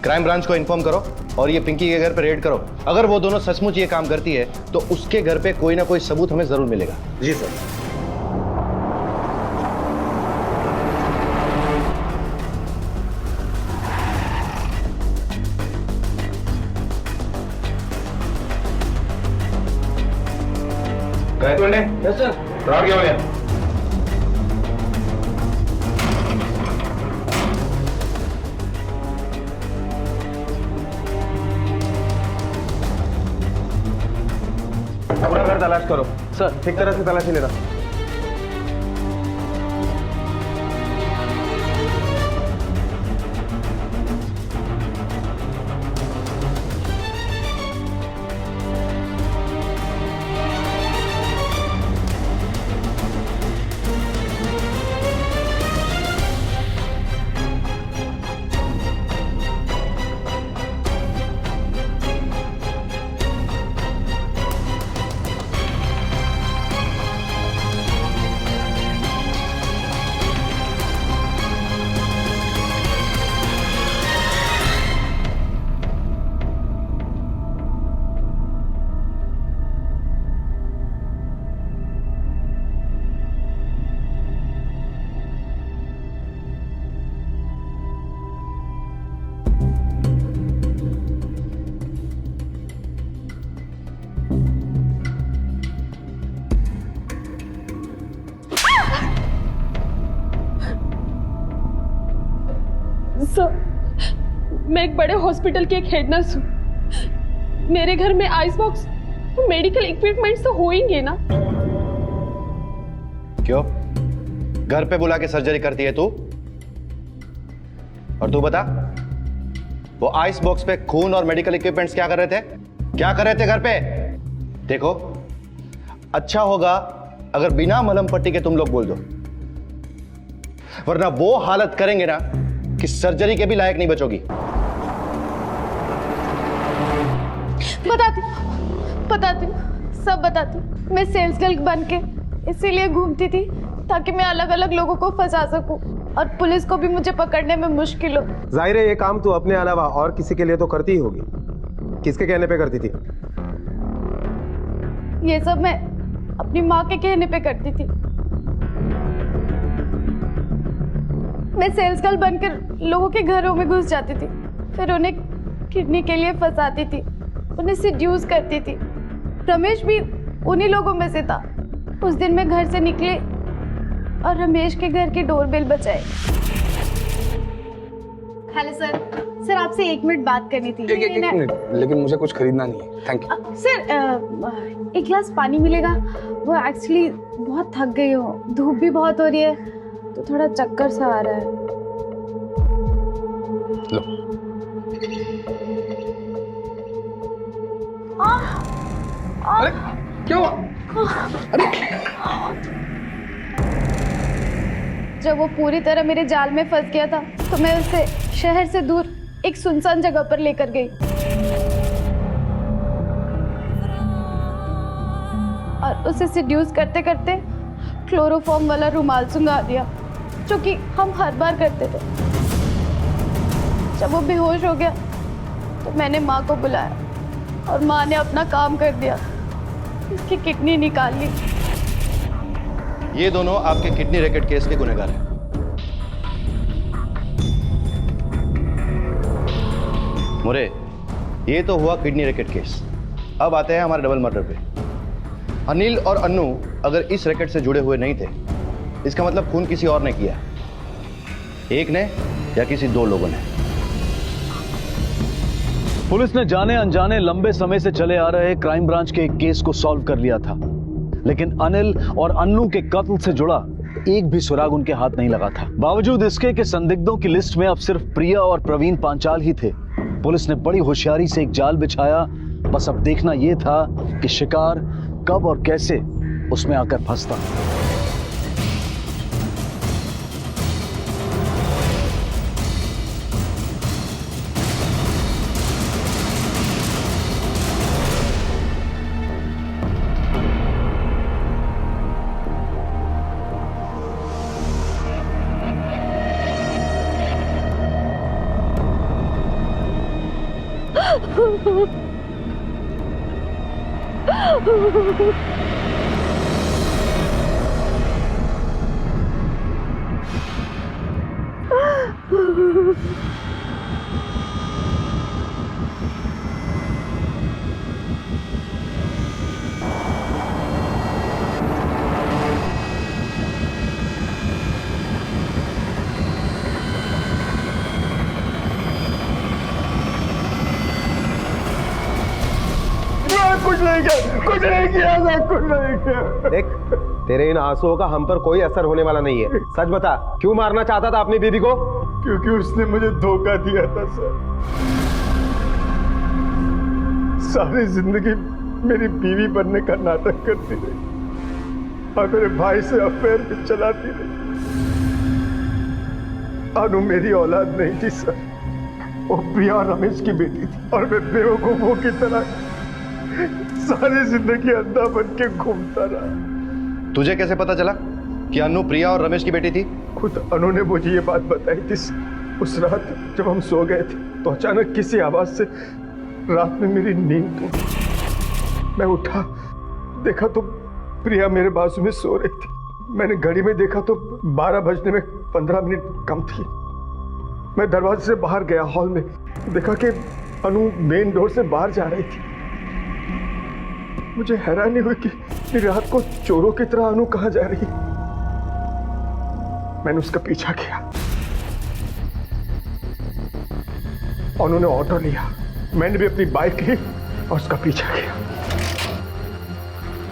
क्राइम ब्रांच को इन्फॉर्म करो और ये पिंकी के घर पे रेड करो। अगर वो दोनों सचमुच ये काम करती है तो उसके घर पे कोई ना कोई सबूत हमें जरूर मिलेगा। जी सर। Yes sir. फ्रॉड क्या हो गया? पूरा घर तलाश करो सर, ठीक तरह से तलाशी लेना। सर, मैं एक बड़े हॉस्पिटल की एक हेड नर्स हूँ। मेरे घर में आइस बॉक्स मेडिकल इक्विपमेंट्स तो होंगे ना? क्यों? घर पे बुला के सर्जरी करती है तू? और तू बता, वो आइस बॉक्स पे खून और मेडिकल इक्विपमेंट्स क्या कर रहे थे? क्या कर रहे थे घर पे? देखो, अच्छा होगा अगर बिना मलहम पट्टी के तुम लोग बोल दो, वरना वो हालत करेंगे ना कि सर्जरी के भी लायक नहीं बचोगी। बताती हूँ, सब बताती हूँ। मैं सेल्स गर्ल बन के इसीलिए घूमती थी ताकि मैं अलग अलग लोगों को फंसा सकूं और पुलिस को भी मुझे पकड़ने में मुश्किल हो। जाहिर है ये काम तू अपने अलावा और किसी के लिए तो करती ही होगी। किसके कहने पे करती थी? ये सब मैं अपनी माँ के कहने पे करती थी। मैं सेल्स गर्ल बनकर लोगों के घरों में घुस जाती थी, फिर उन्हें किडनी के लिए फंसाती थी, उन्हें सेड्यूस करती थी। रमेश भी उन्हीं लोगों में से था। उस दिन मैं घर से निकले और रमेश के घर की डोरबेल बजाई। Hello sir. सर आपसे 1 मिनट बात करनी थी। एक मिनट, लेकिन मुझे कुछ खरीदना नहीं है, थैंक यू। सर 1 गिलास पानी मिलेगा? वो एक्चुअली बहुत थक गई हो, धूप भी बहुत हो रही है तो थोड़ा चक्कर सा आ रहा है। लो। अरे क्या हुआ? अरे जब वो पूरी तरह मेरे जाल में फंस गया था तो मैं उसे शहर से दूर एक सुनसान जगह पर लेकर गई और उसे सिड्यूस करते करते क्लोरोफॉर्म वाला रुमाल सुंघा दिया, जो कि हम हर बार करते थे। जब वो बेहोश हो गया तो मैंने माँ को बुलाया और माँ ने अपना काम कर दिया, उसकी किडनी निकाल ली। ये दोनों आपके किडनी रैकेट केस के गुनहगार हैं। मुरे, ये तो हुआ किडनी रैकेट केस। अब आते हैं हमारे डबल मर्डर पे। अनिल और अन्नू अगर इस रैकेट से जुड़े हुए नहीं थे, इसका मतलब खून किसी और ने किया, एक ने या किसी 2 लोगों ने। पुलिस ने जाने अनजाने लंबे समय से चले आ रहे क्राइम ब्रांच के एक केस को सॉल्व कर लिया था, लेकिन अनिल और अन्नू के कत्ल से जुड़ा एक भी सुराग उनके हाथ नहीं लगा था। बावजूद इसके कि संदिग्धों की लिस्ट में अब सिर्फ प्रिया और प्रवीण पांचाल ही थे, पुलिस ने बड़ी होशियारी से एक जाल बिछाया। बस अब देखना यह था कि शिकार कब और कैसे उसमें आकर फंसता। कुछ नहीं किया, मैं कुछ नहीं किया। देख, तेरे इन आंसुओं का हम पर कोई असर होने वाला नहीं है। सच बता, क्यों मारना चाहता था अपनी बीवी को? क्योंकि उसने मुझे धोखा दिया था सर। सारी जिंदगी मेरी बीवी बनने का नाटक करती रही और मेरे भाई से अफेयर भी चलाती रही। अनु मेरी औलाद नहीं थी सर, वो प्रिया और रमेश की बेटी थी और मैं बेवकूफों की तरह सारी जिंदगी अंधा बन के घूमता रहा। तुझे कैसे पता चला कि अनु प्रिया और रमेश की बेटी थी? खुद अनु ने मुझे ये बात बताई थी। उस रात जब हम सो गए थे तो अचानक किसी आवाज से रात में मेरी नींद टूटी। मैं उठा, देखा तो प्रिया मेरे बाजू में सो रही थी। मैंने घड़ी में देखा तो 12 बजने में 15 मिनट कम थी। मैं दरवाजे से बाहर गया, हॉल में देखा कि अनु मेन डोर से बाहर जा रही थी। मुझे हैरानी हुई कि रात को चोरों की तरह अनु कहां जा रही। मैंने उसका पीछा किया। अनु ने ऑटो लिया, मैंने भी अपनी बाइक ली और उसका पीछा किया।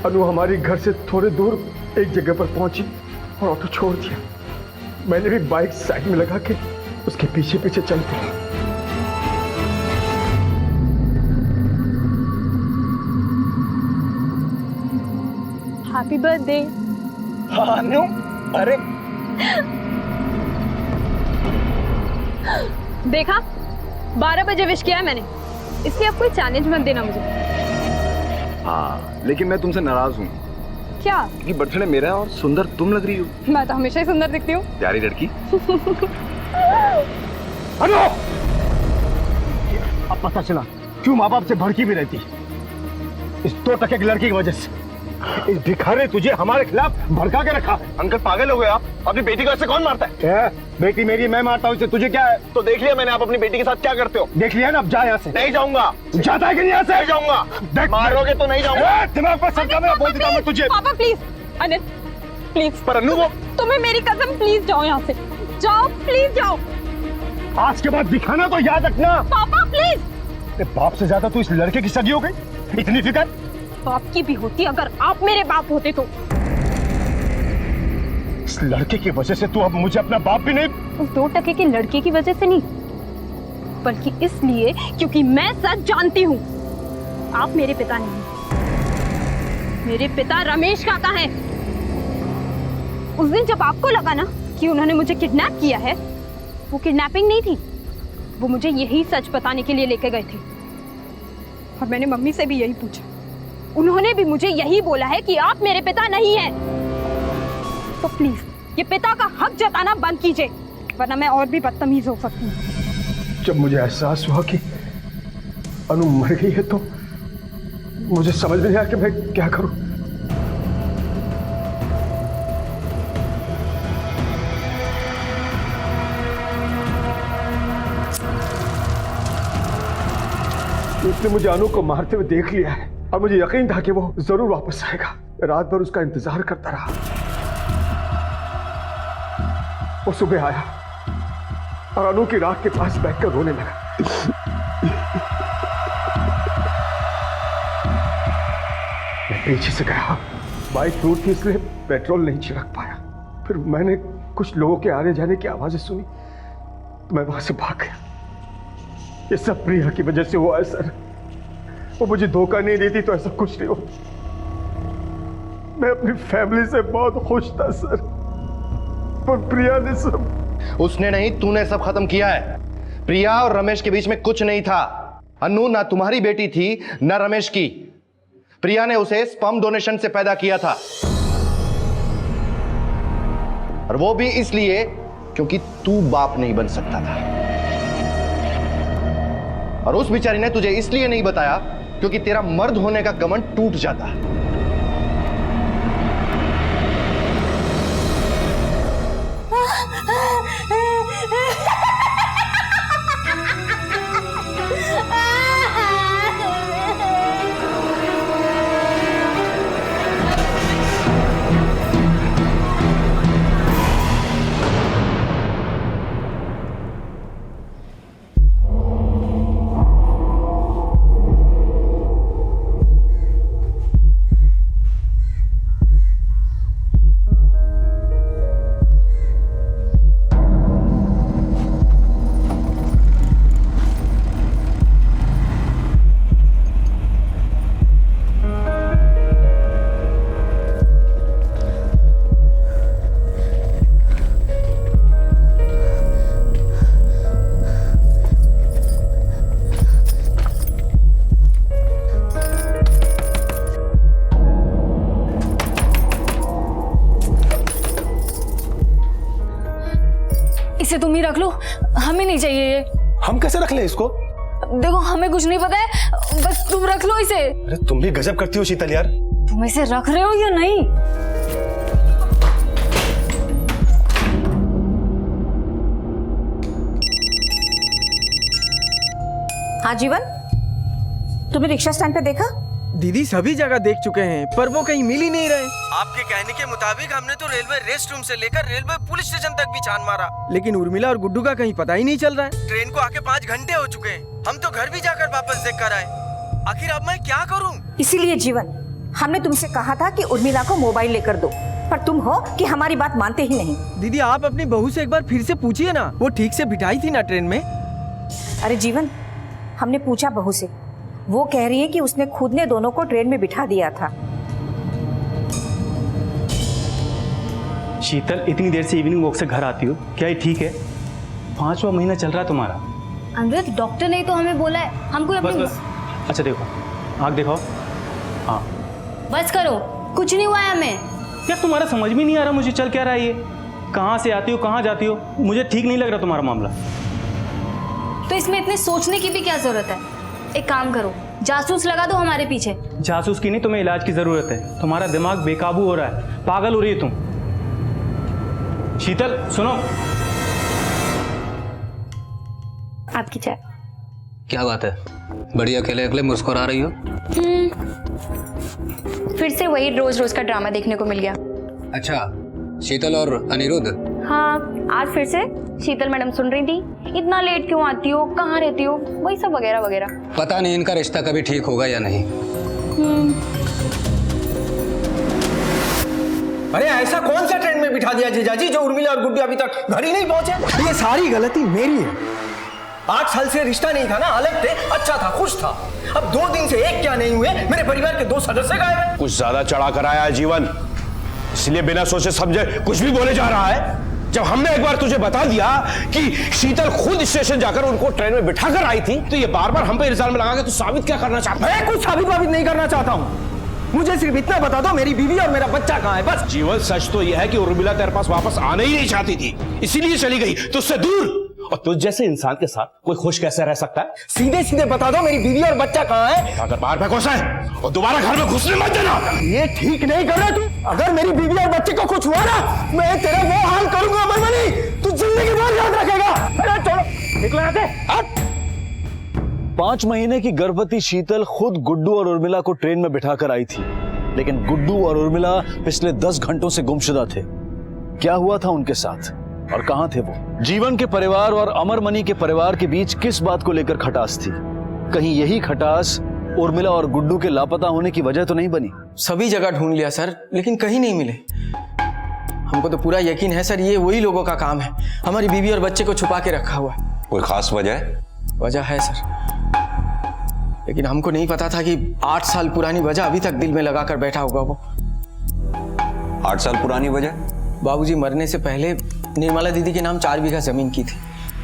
अनु हमारी घर से थोड़े दूर एक जगह पर पहुंची और ऑटो छोड़ दिया। मैंने भी बाइक साइड में लगा के उसके पीछे पीछे चल पड़ा। Happy birthday. अनु, अरे देखा, 12 बजे विश किया है मैंने, इसलिए आप कोई चैलेंज मत देना मुझे। हाँ, लेकिन मैं तुमसे नाराज हूँ। क्या? कि बर्थडे मेरा है और सुंदर तुम लग रही हो। मैं तो हमेशा ही सुंदर दिखती हूँ। प्यारी लड़की। अनु! अब पता चला क्यों माँ बाप से भड़की भी रहती, इस 2 टके की लड़की की वजह से। इस भिखारी ने तुझे हमारे खिलाफ भड़का के रखा। अंकल पागल हो गए आप? अपनी बेटी को ऐसे कौन मारता है? बेटी मेरी, मैं मारता हूँ इसे, तुझे क्या है? तो देख लिया मैंने, आप अपनी बेटी के साथ क्या करते हो। देख लिया ना, अब जा यहाँ से। नहीं जाऊंगा। जाता है कि नहीं यहाँ से? नहीं जाऊंगा। देख, मारोगे तो नहीं जाऊंगा। दिमाग पर सबका मैं बोल देता हूँ तुझे। पापा प्लीज, अनिल प्लीज। पर अन्नू, वो तुम्हें मेरी कसम, प्लीज जाओ यहाँ से, जाओ प्लीज जाओ। आज के बाद दिखाना तो याद रखना। पापा प्लीज। तेरे बाप से ज्यादा तू इस लड़के की सगी हो गई, इतनी फिक्र? बाप की भी होती अगर आप मेरे बाप होते तो। इस लड़के की वजह से तू अब मुझे अपना बाप भी नहीं। उस 2 टके के लड़के की वजह से नहीं, बल्कि इसलिए क्योंकि मैं सच जानती हूँ। आप मेरे पिता नहीं, मेरे पिता रमेश काका हैं। उस दिन जब आपको लगा ना कि उन्होंने मुझे किडनैप किया है, वो किडनैपिंग नहीं थी, वो मुझे यही सच बताने के लिए लेके गए थे। और मैंने मम्मी से भी यही पूछा, उन्होंने भी मुझे यही बोला है कि आप मेरे पिता नहीं हैं। तो प्लीज ये पिता का हक जताना बंद कीजिए, वरना मैं और भी बदतमीज हो सकती हूँ। जब मुझे एहसास हुआ कि अनु मर गई है तो मुझे समझ नहीं आया कि मैं क्या करूं। उसने मुझे अनु को मारते हुए देख लिया है और मुझे यकीन था कि वो जरूर वापस आएगा। रात भर उसका इंतजार करता रहा। वो सुबह आया और अनु की राख के पास बैठकर रोने लगा। मैं पीछे से गया, बाइक टूट थी इसलिए पेट्रोल नहीं छिड़क पाया। फिर मैंने कुछ लोगों के आने जाने की आवाजें सुनी तो मैं वहां से भाग गया। ये सब प्रिया की वजह से हुआ है सर। वो मुझे धोखा नहीं देती तो ऐसा कुछ नहीं होता। मैं अपनी फैमिली से बहुत खुश था सर, पर प्रिया ने सब। उसने नहीं, तूने सब खत्म किया है। प्रिया और रमेश के बीच में कुछ नहीं था। अनु ना तुम्हारी बेटी थी ना रमेश की। प्रिया ने उसे स्पर्म डोनेशन से पैदा किया था, और वो भी इसलिए क्योंकि तू बाप नहीं बन सकता था। और उस बेचारी ने तुझे इसलिए नहीं बताया क्योंकि तेरा मर्द होने का घमंड टूट जाता। इसे तुम ही रख लो, हमें नहीं चाहिए ये। हम कैसे रख ले इसको? देखो हमें कुछ नहीं पता है, बस तुम रख लो इसे। अरे तुम भी गजब करती हो शीतल यार। तुम इसे रख रहे हो या नहीं? हाँ जीवन, तुमने रिक्शा स्टैंड पे देखा? दीदी सभी जगह देख चुके हैं पर वो कहीं मिल ही नहीं रहे। आपके कहने के मुताबिक हमने तो रेलवे रेस्ट रूम से लेकर रेलवे पुलिस स्टेशन तक भी छान मारा, लेकिन उर्मिला और गुड्डू का कहीं पता ही नहीं चल रहा है। ट्रेन को आके 5 घंटे हो चुके हैं, हम तो घर भी जाकर वापस देख कर आए। आखिर अब मैं क्या करूं? इसीलिए जीवन, हमने तुमसे कहा था कि उर्मिला को मोबाइल लेकर दो, पर तुम हो कि हमारी बात मानते ही नहीं। दीदी आप अपनी बहू से एक बार फिर से पूछिए ना, वो ठीक से बिठाई थी ना ट्रेन में। अरे जीवन, हमने पूछा बहू से, वो कह रही है कि उसने खुद ने दोनों को ट्रेन में बिठा दिया था। शीतल, इतनी देर से इवनिंग वॉक से घर आती हो, क्या ये ठीक है? 5वां महीना चल रहा है तुम्हारा। अमृत, डॉक्टर ने तो हमें बोला है हमको अपनी बस। अच्छा देखो, आँख दिखाओ। हाँ बस करो, कुछ नहीं हुआ है हमें। यार तुम्हारा समझ में नहीं आ रहा मुझे चल क्या रहा है ये। कहाँ से आती हो, कहाँ जाती हो, मुझे ठीक नहीं लग रहा तुम्हारा मामला। तो इसमें इतने सोचने की भी क्या जरूरत है? एक काम करो, जासूस लगा दो हमारे पीछे। जासूस की नहीं, तुम्हें इलाज की जरूरत है। तुम्हारा दिमाग बेकाबू हो रहा है, पागल हो रही है तुम। शीतल सुनो, आपकी चाय। क्या बात है, बड़ी अकेले अकेले मुस्कुरा रही हो? फिर से वही रोज रोज का ड्रामा देखने को मिल गया। अच्छा, शीतल और अनिरुद्ध? हाँ, आज फिर से शीतल मैडम सुन रही थी, इतना लेट क्यों आती हो, कहाँ रहती हो, वही सब वगैरह वगैरह। पता नहीं इनका रिश्ता कभी ठीक होगा या नहीं। अरे ऐसा कौन सा ट्रेन में बिठा दिया जीजाजी जो उर्मिला और गुड्डू अभी तक घर ही नहीं पहुंचे? ये सारी गलती मेरी है। 8 साल से रिश्ता नहीं था ना, अलग थे, अच्छा था, खुश था। अब 2 दिन से एक क्या नहीं हुए, मेरे परिवार के 2 सदस्य गायब हैं। कुछ ज्यादा चढ़ा कर आया है जीवन, इसलिए बिना सोचे समझे कुछ भी बोले जा रहा है। जब हमने एक बार तुझे बता दिया कि शीतल खुद स्टेशन जाकर उनको ट्रेन में बिठा कर आई थी, तो ये बार बार हम पे इल्जाम लगा के तू साबित क्या करना चाहता है? मैं कुछ साबित नहीं करना चाहता हूँ। मुझे सिर्फ इतना बता दो, मेरी बीवी और मेरा बच्चा कहाँ है, बस। जीवन सच तो यह है कि उर्मिला तेरे पास वापस आना ही नहीं चाहती थी, इसीलिए चली गई तुझसे दूर। और तुझ जैसे इंसान के साथ कोई खुश कैसे रह सकता है? सीधे सीधे बता दो, मेरी बीवी और बच्चा कहाँ है? अगर बाहर पे घुसा है और दोबारा घर में घुसने मत देना। ये ठीक नहीं कर रहा तू। अगर मेरी बीवी और बच्चे को कुछ हुआ ना, मैं तेरा वो हाल करूंगा अमरमणि, तू जिंदगी भर याद रखेगा। अरे चलो निकल आते। 5 महीने की गर्भवती शीतल खुद गुड्डू और उर्मिला को ट्रेन में बिठाकर आई थी, लेकिन गुड्डू और उर्मिला पिछले 10 घंटों से गुमशुदा थे। क्या हुआ था उनके साथ और कहां थे वो? जीवन के परिवार और अमरमणि के परिवार के बीच किस बात को लेकर खटास थी? कहीं यही खटास उर्मिला और गुड्डू के लापता होने की वजह तो नहीं बनी? सभी जगह ढूंढ लिया सर, लेकिन कहीं नहीं मिले। हमको तो पूरा यकीन है सर, ये वही लोगों का काम है, हमारी बीवी और बच्चे को छुपा के रखा हुआ है। कोई खास वजह है? वजह है सर, लेकिन हमको नहीं पता था कि 8 साल पुरानी वजह अभी तक दिल में लगाकर बैठा होगा वो। 8 साल पुरानी वजह? बाबूजी मरने से पहले निर्मला दीदी के नाम 4 बीघा जमीन की थी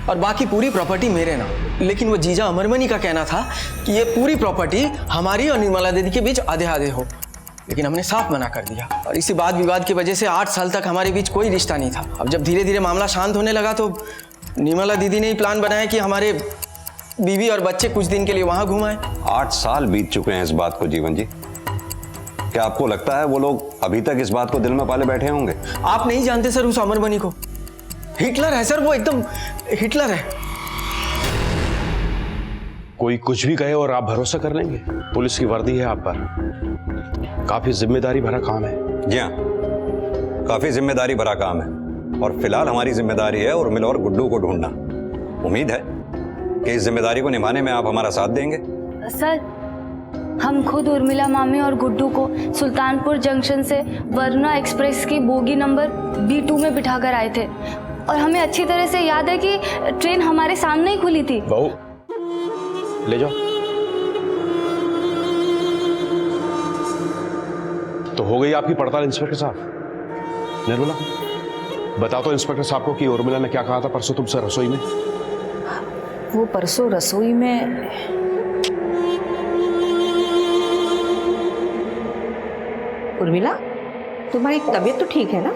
और बाकी पूरी प्रॉपर्टी मेरे नाम। लेकिन वो जीजा अमरमणि का कहना था कि ये पूरी प्रॉपर्टी हमारी और निर्मला दीदी के बीच आधे आधे हो, लेकिन हमने साफ मना कर दिया। और इसी वाद विवाद की वजह से 8 साल तक हमारे बीच कोई रिश्ता नहीं था। अब जब धीरे धीरे मामला शांत होने लगा तो निर्मला दीदी ने ही प्लान बनाया कि हमारे बीवी और बच्चे कुछ दिन के लिए वहां घुमाएं। 8 साल बीत चुके हैं इस बात को जीवन जी। क्या आपको लगता है वो लोग अभी तक इस बात को दिल में पाले बैठे होंगे? आप नहीं जानते सर उस अमरमणि को, हिटलर है सर, वो एकदम हिटलर है। कोई कुछ भी कहे और आप भरोसा कर लेंगे? पुलिस की वर्दी है आप पर, काफी जिम्मेदारी भरा काम है। जी हाँ, काफी जिम्मेदारी भरा काम है और फिलहाल हमारी जिम्मेदारी है उर्मिला और गुड्डू को ढूंढना। उम्मीद है कि इस जिम्मेदारी को निभाने में आप हमारा साथ देंगे। सर, हम खुद उर्मिला मामी और गुड्डू को सुल्तानपुर जंक्शन से वरुणा एक्सप्रेस की बोगी नंबर B2 में बिठाकर आए थे और हमें अच्छी तरह से याद है कि ट्रेन हमारे सामने ही खुली थी। बहू ले जाओ। तो हो गई आपकी पड़ताल इंस्पेक्टर साहब। निर्मला, बताओ तो इंस्पेक्टर साहब को कि उर्मिला ने क्या कहा था परसों तुमसे रसोई में? वो परसों रसोई में उर्मिला, तुम्हारी तबीयत तो ठीक है ना?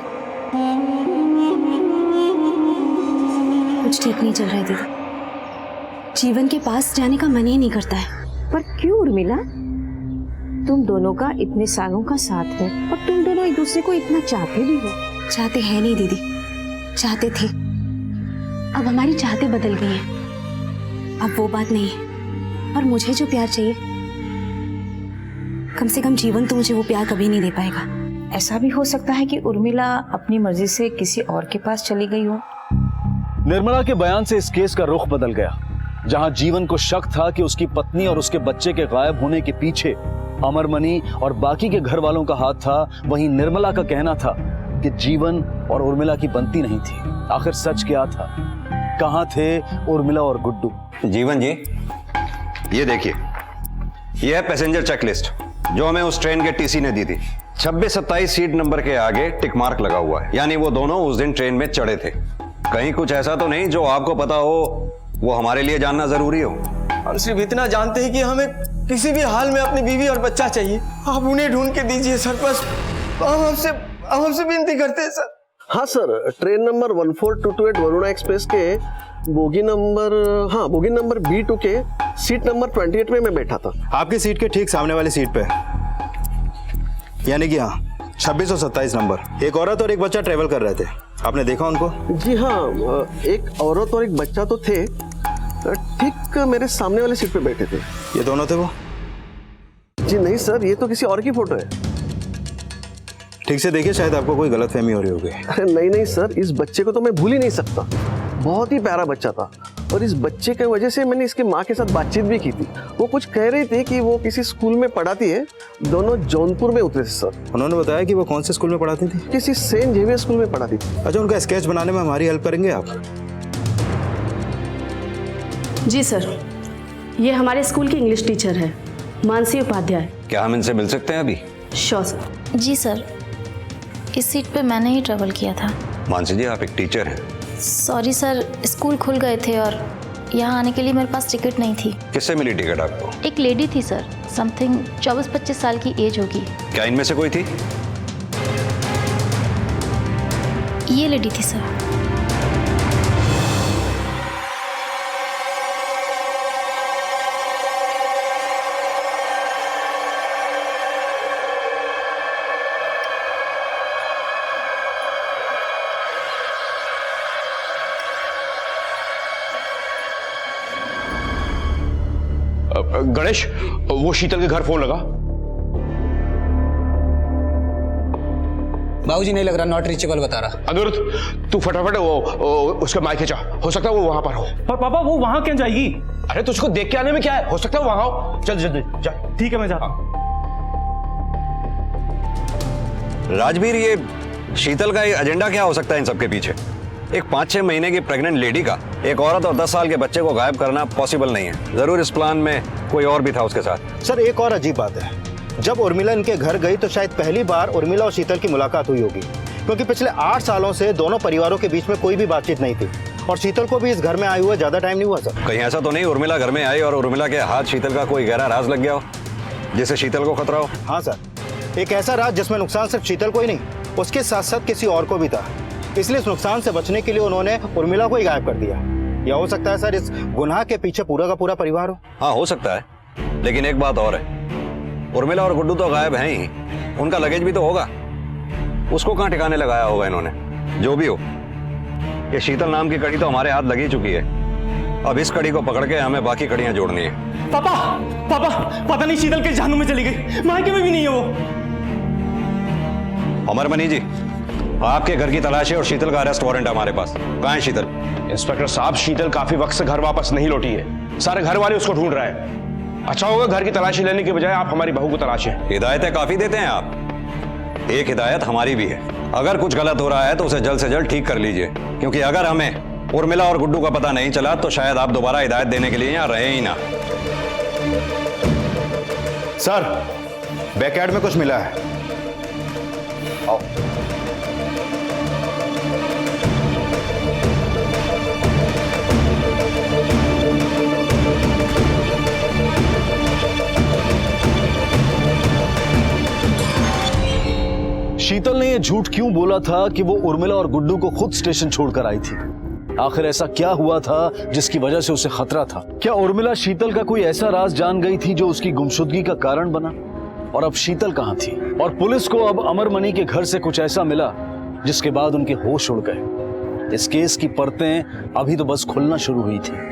कुछ ठीक नहीं चल रहा है दीदी, जीवन के पास जाने का मन ही नहीं करता है। पर क्यों उर्मिला? तुम दोनों का इतने सालों का साथ है और तुम दोनों एक दूसरे को इतना चाहते भी हो। चाहते हैं नहीं दीदी, चाहते थे, अब हमारी चाहते बदल गई हैं। अब वो बात नहीं है, और मुझे जो प्यार चाहिए, कम से कम जीवन तो मुझे वो प्यार कभी नहीं दे पाएगा। ऐसा भी हो सकता है कि उर्मिला अपनी मर्जी से किसी और के पास चली गई हो। निर्मला के बयान से इस केस का रुख बदल गया। जहां जीवन को शक था कि उसकी पत्नी और उसके बच्चे के गायब होने के पीछे अमरमणि और बाकी के घर वालों का हाथ था, वहीं निर्मला का कहना था कि जीवन और उर्मिला की बनती नहीं थी। आखिर सच क्या था? कहां थे उर्मिला और गुड्डू? जीवन जी, ये देखिए, ये है पैसेंजर चेकलिस्ट जो हमें उस ट्रेन के टीसी ने दी थी। 26-27 सीट नंबर के आगे टिक मार्क लगा हुआ है, यानी वो दोनों उस दिन ट्रेन में चढ़े थे। कहीं कुछ ऐसा तो नहीं जो आपको पता हो, वो हमारे लिए जानना जरूरी हो? हम सिर्फ इतना जानते हैं कि हमें किसी भी हाल में अपनी बीवी और बच्चा चाहिए। आप उन्हें ढूंढ के दीजिए सर, बस हम हमसे विनती करते हैं सर। हाँ sir, train number 14228 Varuna express के बोगी नंबर B2 के सीट नंबर 28 में मैं बैठा था। आपकी सीट के ठीक सामने वाली सीट पे, यानी कि हाँ 26 और 27 नंबर, एक औरत और एक बच्चा ट्रेवल कर रहे थे। आपने देखा उनको? जी हाँ, एक औरत और एक बच्चा तो थे, ठीक मेरे सामने वाली सीट पे बैठे थे। ये दोनों थे वो? जी नहीं सर, ये तो किसी और की फोटो है। ठीक से देखिए, शायद आपको कोई गलतफहमी हो रही होगी। अरे नहीं नहीं सर, इस बच्चे को तो मैं भूल ही नहीं सकता। बहुत ही प्यारा बच्चा था और इस बच्चे की वजह से मैंने इसकी माँ के साथ बातचीत भी की थी। वो कुछ कह रही थी कि वो किसी स्कूल में पढ़ाती है। दोनों जौनपुर में उतरे थे सर। उन्होंने बताया कि वो कौन से स्कूल में पढ़ाती थी? किसी सेंट जेवियर स्कूल में पढ़ाती थी। अच्छा, उनका स्केच बनाने में हमारी हेल्प करेंगे आप? जी सर, ये हमारे स्कूल की इंग्लिश टीचर है, मानसी उपाध्याय। क्या हम इनसे मिल सकते हैं अभी? Sure sir. जी सर, इस सीट पे मैंने ही ट्रेवल किया था। मानसी जी, आप एक टीचर हैं। सॉरी सर, स्कूल खुल गए थे और यहाँ आने के लिए मेरे पास टिकट नहीं थी। किससे मिली टिकट आपको? एक लेडी थी सर, समथिंग 24-25 साल की एज होगी। क्या इनमें से कोई थी? ये लेडी थी सर। गणेश, वो शीतल के घर फोन लगा। बाबूजी नहीं लग रहा, नॉट रीचेबल बता रहा। अनिरुद्ध, तू फटाफट उसका माइक खींचा, हो सकता है वो वहां पर हो। पर पापा वो वहां क्यों जाएगी? अरे तुझको देख के आने में क्या है, हो सकता है वो वहां हो। चल जल्दी जा। ठीक है, मैं जाता हूं। राजवीर, ये शीतल का एजेंडा क्या हो सकता है इन सबके पीछे? एक 5-6 महीने की प्रेग्नेंट लेडी का एक औरत और 10 साल के बच्चे को गायब करना पॉसिबल नहीं है। जरूर इस प्लान में कोई और भी था उसके साथ। सर, एक और अजीब बात है, जब उर्मिला इनके घर गई तो शायद पहली बार उर्मिला और शीतल की मुलाकात हुई होगी, क्योंकि पिछले 8 सालों से दोनों परिवारों के बीच में कोई भी बातचीत नहीं थी और शीतल को भी इस घर में आए हुए ज्यादा टाइम नहीं हुआ। सर, कहीं ऐसा तो नहीं उर्मिला घर में आई और उर्मिला के हाथ शीतल का कोई गहरा राज लग गया हो जिससे शीतल को खतरा हो? हाँ सर, एक ऐसा राज जिसमें नुकसान सिर्फ शीतल को ही नहीं, उसके साथ साथ किसी और को भी था। इसलिए इस नुकसान से बचने के लिए उन्होंने उर्मिला को ही गायब कर दिया। या हो सकता है सर, इस गुनाह के पीछे पूरा का पूरा परिवार हो। हाँ, हो सकता है, लेकिन एक बात और है, उर्मिला और गुड्डू तो गायब हैं ही, उनका लगेज भी तो होगा। उसको कहाँ ठिकाने लगाया होगा इन्होंने? जो भी हो, ये शीतल नाम की कड़ी तो हमारे हाथ लगी चुकी है। अब इस कड़ी को पकड़ के हमें बाकी कड़ियां जोड़नी है। पापा पापा, पता नहीं शीतल के जहन्नुम में चली गई, मायके में भी नहीं है वो। अमरमणि जी, आपके घर की तलाशी और शीतल का अरेस्ट वारंट हमारे पास। कहाँ है शीतल? इंस्पेक्टर साहब, शीतल काफी वक्त से घर वापस नहीं लौटी है। सारे घर वाले उसको ढूंढ रहे हैं। अच्छा होगा घर की तलाशी लेने के बजाय आप हमारी बहू को तलाशें। हिदायतें काफी देते हैं आप। एक हिदायत हमारी भी है, अगर कुछ गलत हो रहा है तो उसे जल्द से जल्द ठीक कर लीजिए, क्योंकि अगर हमें उर्मिला और गुड्डू का पता नहीं चला तो शायद आप दोबारा हिदायत देने के लिए यहाँ रहे ही ना। सर, बैकयार्ड में कुछ मिला है। आओ। शीतल ने यह झूठ क्यों बोला था कि वो उर्मिला और गुड्डू को खुद स्टेशन छोड़कर आई थी? आखिर ऐसा क्या हुआ था जिसकी वजह से उसे खतरा था? क्या उर्मिला शीतल का कोई ऐसा राज जान गई थी जो उसकी गुमशुदगी का कारण बना? और अब शीतल कहां थी? और पुलिस को अब अमरमणि के घर से कुछ ऐसा मिला जिसके बाद उनके होश उड़ गए। इस केस की परतें अभी तो बस खुलना शुरू हुई थी।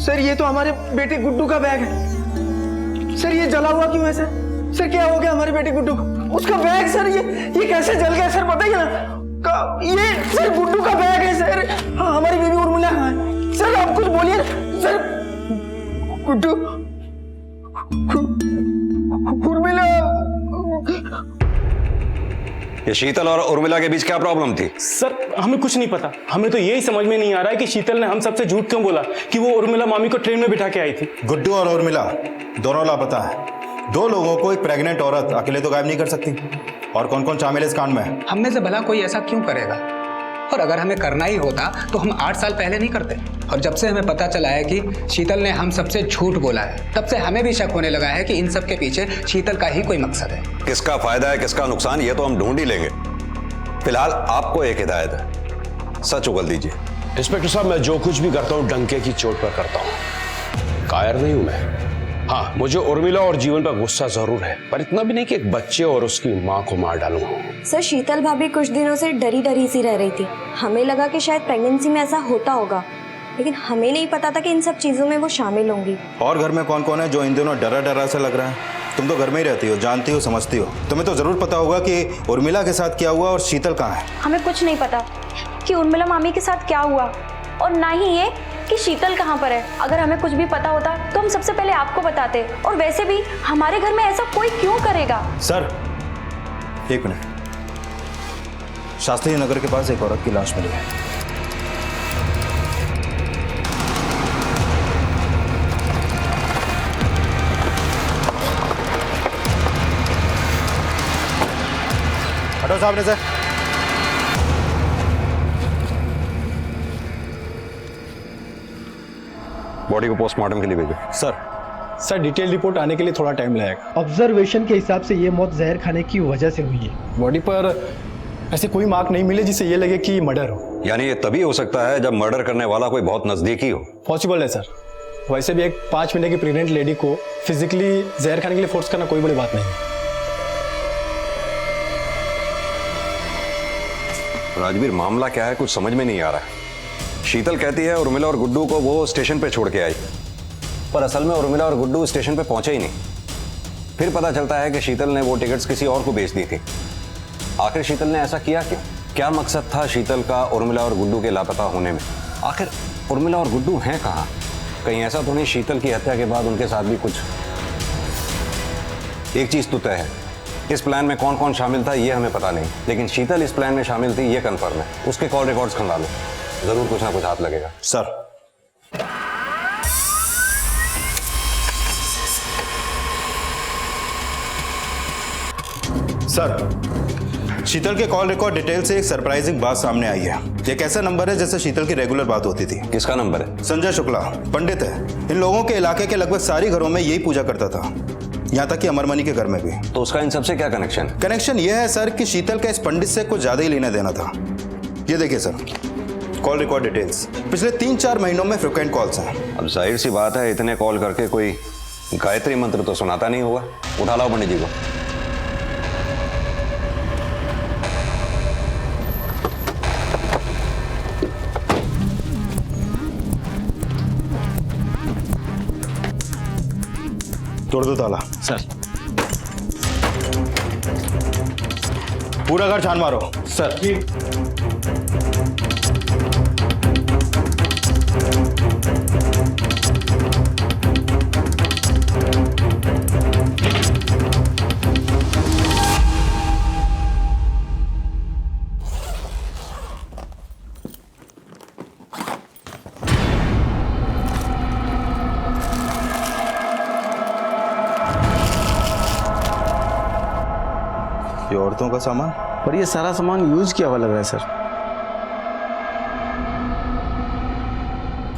सर, ये तो हमारे बेटे गुड्डू का बैग है। सर, ये जला हुआ क्यों है सर? सर, क्या हो गया हमारे बेटे गुड्डू को? उसका बैग सर, ये कैसे जल गया सर, बताइए ना। ये सर गुड्डू का बैग है सर। हाँ, हमारी बेबी उर्मिला कहाँ है? सर, आप कुछ बोलिए सर। गुड्डू, उर्मिला। ये शीतल और उर्मिला के बीच क्या प्रॉब्लम थी? सर, हमें कुछ नहीं पता। हमें तो यही समझ में नहीं आ रहा है कि शीतल ने हम सबसे झूठ क्यों बोला कि वो उर्मिला मामी को ट्रेन में बिठा के आई थी। गुड्डू और उर्मिला दोनों लापता है। 2 लोगों को एक प्रेग्नेंट औरत अकेले तो गायब नहीं कर सकती। और कौन कौन शामिल है इस कांड में? हम में से भला कोई ऐसा क्यों करेगा? और अगर हमें करना ही होता तो हम 8 साल पहले नहीं करते। और जब से हमें पता चला है कि शीतल ने हम सबसे झूठ बोला है, तब से हमें भी शक होने लगा है कि इन सब के पीछे शीतल का ही कोई मकसद है। किसका फायदा है, किसका नुकसान, ये तो हम ढूंढ ही लेंगे। फिलहाल आपको एक हिदायत है, सच उगल दीजिए। इंस्पेक्टर साहब, मैं जो कुछ भी करता हूँ डंके की चोट पर करता हूँ, कायर नहीं हूं मैं। हाँ, मुझे उर्मिला और जीवन पर गुस्सा जरूर है, पर इतना भी नहीं कि एक बच्चे और उसकी माँ को मार डालूं। सर, शीतल भाभी कुछ दिनों से डरी डरी सी रह रही थी। हमें लगा कि शायद प्रेगनेंसी में ऐसा होता होगा, लेकिन हमें नहीं पता था कि इन सब चीज़ों में वो शामिल होंगी। और घर में कौन कौन है जो इन दिनों डरा डरा सा लग रहा है? तुम तो घर में ही रहती हो, जानती हो, समझती हो। तुम्हें तो जरूर पता होगा कि उर्मिला के साथ क्या हुआ और शीतल कहाँ है। हमें कुछ नहीं पता कि उर्मिला मामी के साथ क्या हुआ, और ना ही ये कि शीतल कहाँ पर है। अगर हमें कुछ भी पता होता तो हम सबसे पहले आपको बताते, और वैसे भी हमारे घर में ऐसा कोई क्यों करेगा। सर एक मिनट, शास्त्री नगर के पास एक औरत की लाश मिली है। हटो सामने से। बॉडी को पोस्टमार्टम के लिए भेजो। सर डिटेल रिपोर्ट आने के लिए थोड़ा टाइम लगेगा। ऑब्जर्वेशन के हिसाब से ये मौत जहर खाने की वजह से हुई है। बॉडी पर ऐसे कोई मार्क नहीं मिले जिससे ये लगे कि मर्डर हो। यानी ये तभी हो सकता है जब मर्डर करने वाला कोई बहुत नजदीकी हो। पॉसिबल है सर। वैसे भी एक 5 महीने की प्रेग्नेंट लेडी को फिजिकली जहर खाने के लिए फोर्स करना कोई बड़ी बात नहीं है। राजवीर, मामला क्या है कुछ समझ में नहीं आ रहा है। शीतल कहती है उर्मिला और गुड्डू को वो स्टेशन पे छोड़ के आई, पर असल में उर्मिला और गुड्डू स्टेशन पे पहुंचे ही नहीं। फिर पता चलता है कि शीतल ने वो टिकट्स किसी और को बेच दी थी। आखिर शीतल ने ऐसा किया क्यों? क्या मकसद था शीतल का उर्मिला और गुड्डू के लापता होने में? आखिर उर्मिला और गुड्डू हैं कहाँ? कहीं ऐसा तो नहीं शीतल की हत्या के बाद उनके साथ भी कुछ? एक चीज तो तय है, इस प्लान में कौन कौन शामिल था ये हमें पता नहीं, लेकिन शीतल इस प्लान में शामिल थी ये कंफर्म है। उसके कॉल रिकॉर्ड्स खंगालो, जरूर कुछ ना कुछ हाथ लगेगा। सर शीतल के कॉल रिकॉर्ड डिटेल से एक सरप्राइजिंग बात सामने आई है। एक ऐसा नंबर है जिससे शीतल की रेगुलर बात होती थी। किसका नंबर है? संजय शुक्ला, पंडित है। इन लोगों के इलाके के लगभग सारी घरों में यही पूजा करता था, यहाँ तक कि अमरमणि के घर में भी। तो उसका इन सबसे क्या कनेक्शन? कनेक्शन यह है सर कि शीतल का इस पंडित से कुछ ज्यादा ही लेना देना था। ये देखिए सर, कॉल रिकॉर्ड डिटेल्स पिछले 3-4 महीनों में फ्रिक्वेंट कॉल्स हैं। अब जाहिर सी बात है इतने कॉल करके कोई गायत्री मंत्र तो सुनाता नहीं होगा। उठा लाओ पंडित जी को। तोड़ दो ताला। सर पूरा घर छान मारो। सर ये औरतों का सामान, पर ये सारा सामान यूज किया हुआ लग रहा है सर।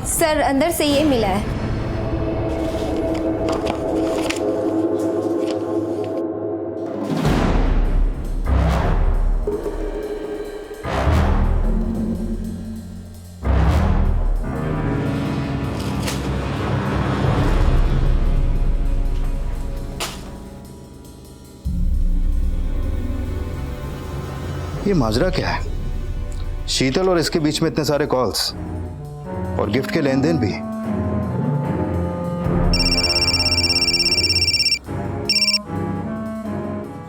सर अंदर से ये मिला है। ये माजरा क्या है? शीतल और इसके बीच में इतने सारे कॉल्स और गिफ्ट के लेन देन भी।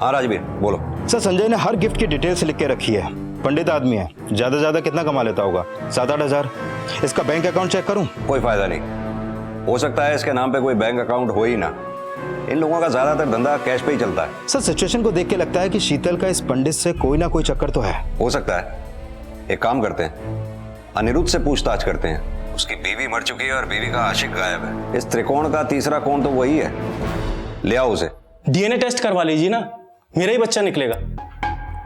हाँ राजवीर बोलो। सर संजय ने हर गिफ्ट की डिटेल्स लिख के रखी है। पंडित आदमी है, ज्यादा ज्यादा कितना कमा लेता होगा? 7-8 हजार। इसका बैंक अकाउंट चेक करूं? कोई फायदा नहीं, हो सकता है इसके नाम पे कोई बैंक अकाउंट हो ही ना। इन लोगों का ज्यादातर धंधा कैश पे ही चलता है। सर सिचुएशन को देख के लगता है कि शीतल का इस पंडित से कोई ना कोई चक्कर तो है। हो सकता है। एक काम करते हैं, अनिरुद्ध से पूछताछ करते हैं। उसकी बीवी मर चुकी है और बीवी का आशिक गायब है। इस त्रिकोण का तीसरा कोण तो वही है। ले आओ उसे। डीएनए टेस्ट करवा लीजिए ना, मेरा ही बच्चा निकलेगा।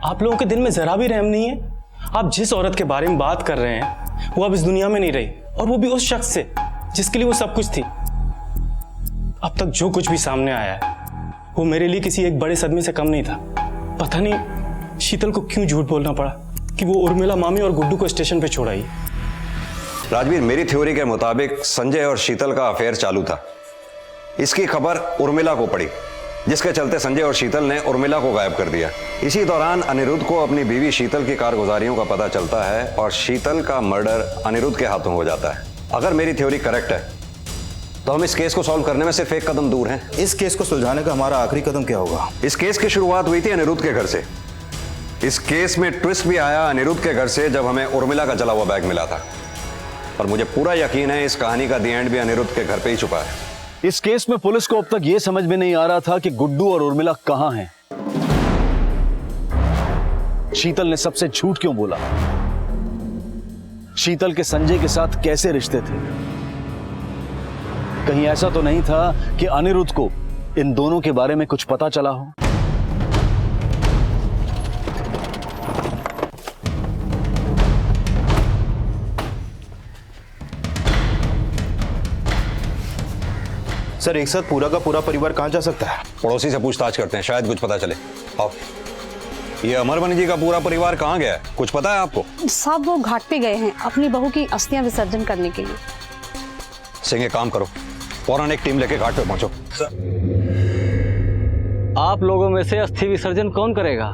आप लोगों के दिल में जरा भी रहम नहीं है? आप जिस औरत के बारे में बात कर रहे हैं वो अब इस दुनिया में नहीं रही, और वो भी उस शख्स से जिसके लिए वो सब कुछ थी। अब तक जो कुछ भी सामने आया है वो मेरे लिए किसी एक बड़े सदमे से कम नहीं था। पता नहीं शीतल को क्यों झूठ बोलना पड़ा कि वो उर्मिला मामी और गुड्डू को स्टेशन पे छोड़ आई। राजवीर, मेरी थ्योरी के मुताबिक संजय और शीतल का अफेयर चालू था। इसकी खबर उर्मिला को पड़ी, जिसके चलते संजय और शीतल ने उर्मिला को गायब कर दिया। इसी दौरान अनिरुद्ध को अपनी बीवी शीतल की कारगुजारियों का पता चलता है और शीतल का मर्डर अनिरुद्ध के हाथों हो जाता है। अगर मेरी थ्योरी करेक्ट है तो हम इस केस को सॉल्व करने में सिर्फ एक कदम दूर हैं। इस केस को सुलझाने का हमारा आखिरी कदम क्या होगा? इस केस की शुरुआत हुई थी अनिरुद्ध के घर से। इस केस में ट्विस्ट भी आया अनिरुद्ध के घर से जब हमें उर्मिला का जला हुआ बैग मिला था। और मुझे पूरा यकीन है इस कहानी का दी एंड भी अनिरुद्ध के घर पे ही छुपा है। इस केस में पुलिस को अब तक यह समझ में नहीं आ रहा था कि गुड्डू और उर्मिला कहां हैं। शीतल ने सबसे झूठ क्यों बोला? शीतल के संजय के साथ कैसे रिश्ते थे? कहीं ऐसा तो नहीं था कि अनिरुद्ध को इन दोनों के बारे में कुछ पता चला हो? सर एक साथ पूरा का पूरा परिवार कहां जा सकता है? पड़ोसी से पूछताछ करते हैं, शायद कुछ पता चले। आओ। ये अमरमणि जी का पूरा परिवार कहां गया है, कुछ पता है आपको? साहब वो घाट पे गए हैं अपनी बहू की अस्थियां विसर्जन करने के लिए। सिंह एक काम करो, फौरन एक टीम लेके घाट पे पहुंचो। आप लोगों में से अस्थि विसर्जन कौन करेगा?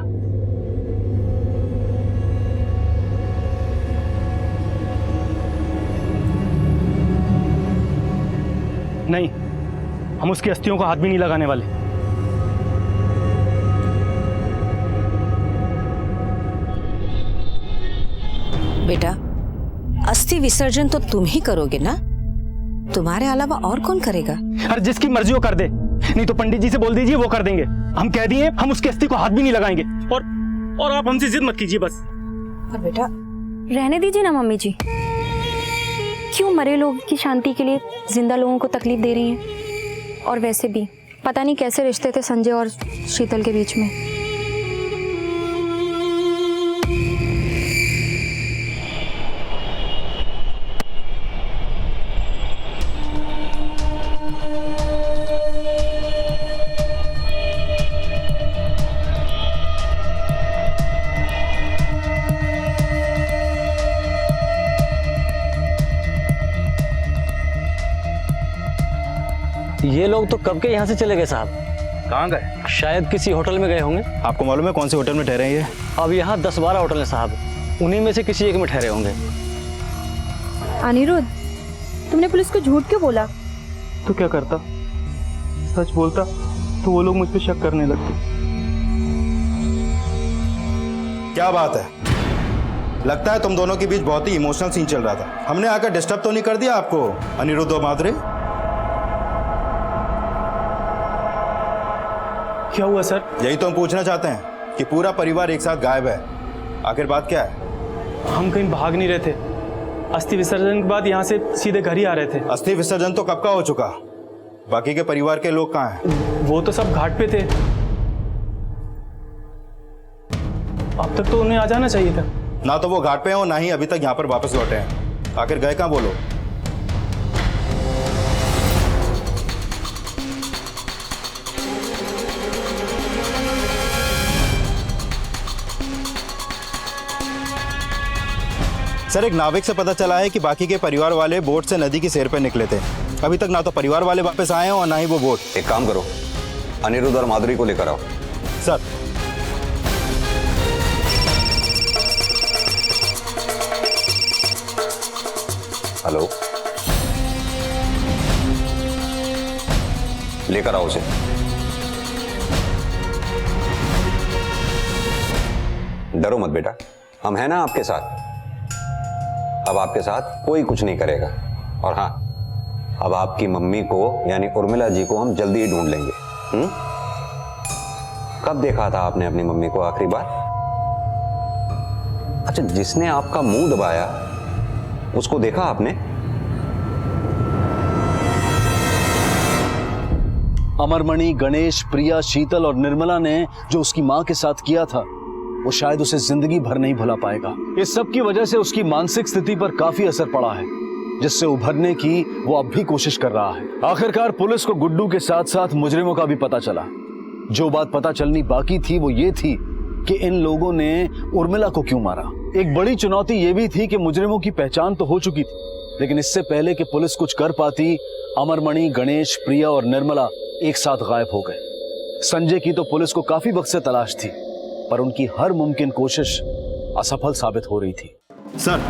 नहीं, हम उसकी अस्थियों को हाथ भी नहीं लगाने वाले। बेटा, अस्थि विसर्जन तो तुम ही करोगे ना? तुम्हारे अलावा और कौन करेगा? अरे जिसकी मर्जी हो कर दे, नहीं तो पंडित जी से बोल दीजिए, वो कर देंगे। हम कह दिए हम उसकी अस्थि को हाथ भी नहीं लगाएंगे। और आप हमसे जिद मत कीजिए बस। और बेटा रहने दीजिए ना मम्मी जी, क्यों मरे लोगों की शांति के लिए जिंदा लोगों को तकलीफ दे रही हैं? और वैसे भी पता नहीं कैसे रिश्ते थे संजय और शीतल के बीच में। ये लोग तो कब के यहाँ से चले गए साहब। कहाँ गए? शायद किसी होटल में गए होंगे। आपको मालूम है कौन से होटल में ठहरे हैं ये? अब यहाँ 10-12 होटल हैं साहब, उन्हीं में से किसी एक में ठहरे होंगे। अनिरुद्ध, तुमने पुलिस को झूठ क्यों बोला? तो क्या करता, सच बोलता तो वो लोग मुझ पे शक करने लगते। क्या बात है, लगता है तुम दोनों के बीच बहुत ही इमोशनल सीन चल रहा था। हमने आकर डिस्टर्ब तो नहीं कर दिया आपको अनिरुद्ध और माधुरी? क्या हुआ सर? यही तो हम पूछना चाहते हैं कि पूरा परिवार एक साथ गायब है, आखिर बात क्या है? हम कहीं भाग नहीं रहे थे, अस्थि विसर्जन के बाद यहाँ से सीधे घर ही आ रहे थे। अस्थि विसर्जन तो कब का हो चुका, बाकी के परिवार के लोग कहाँ हैं? वो तो सब घाट पे थे, अब तक तो उन्हें आ जाना चाहिए था। ना तो वो घाट पे हैं और ना ही अभी तक यहाँ पर वापस लौटे हैं। आखिर गए कहाँ बोलो? सर एक नाविक से पता चला है कि बाकी के परिवार वाले बोट से नदी की सैर पर निकले थे। अभी तक ना तो परिवार वाले वापस आए हैं और ना ही वो बोट। एक काम करो, अनिरुद्ध और माधुरी को लेकर आओ। सर हेलो, लेकर आओ उसे। डरो मत बेटा, हम हैं ना आपके साथ। अब आपके साथ कोई कुछ नहीं करेगा। और हाँ, अब आपकी मम्मी को यानी उर्मिला जी को हम जल्दी ही ढूंढ लेंगे। कब देखा था आपने अपनी मम्मी को आखिरी बार? अच्छा, जिसने आपका मुंह दबाया उसको देखा आपने? अमरमणि, गणेश, प्रिया, शीतल और निर्मला ने जो उसकी मां के साथ किया था वो शायद उसे जिंदगी भर नहीं भुला पाएगा। इस सब की वजह से उसकी मानसिक स्थिति पर काफी असर पड़ा है, जिससे उभरने की वो अब भी कोशिश कर रहा है। आखिरकार पुलिस को गुड्डू के साथ साथ मुजरिमों का भी पता चला। जो बात पता चलनी बाकी थी वो ये थी कि इन लोगों ने उर्मिला को क्यों मारा। एक बड़ी चुनौती ये भी थी कि मुजरिमों की पहचान तो हो चुकी थी, लेकिन इससे पहले कि पुलिस कुछ कर पाती, अमरमणि, गणेश, प्रिया और निर्मला एक साथ गायब हो गए। संजय की तो पुलिस को काफी वक्त से तलाश थी, पर उनकी हर मुमकिन कोशिश असफल साबित हो रही थी। सर,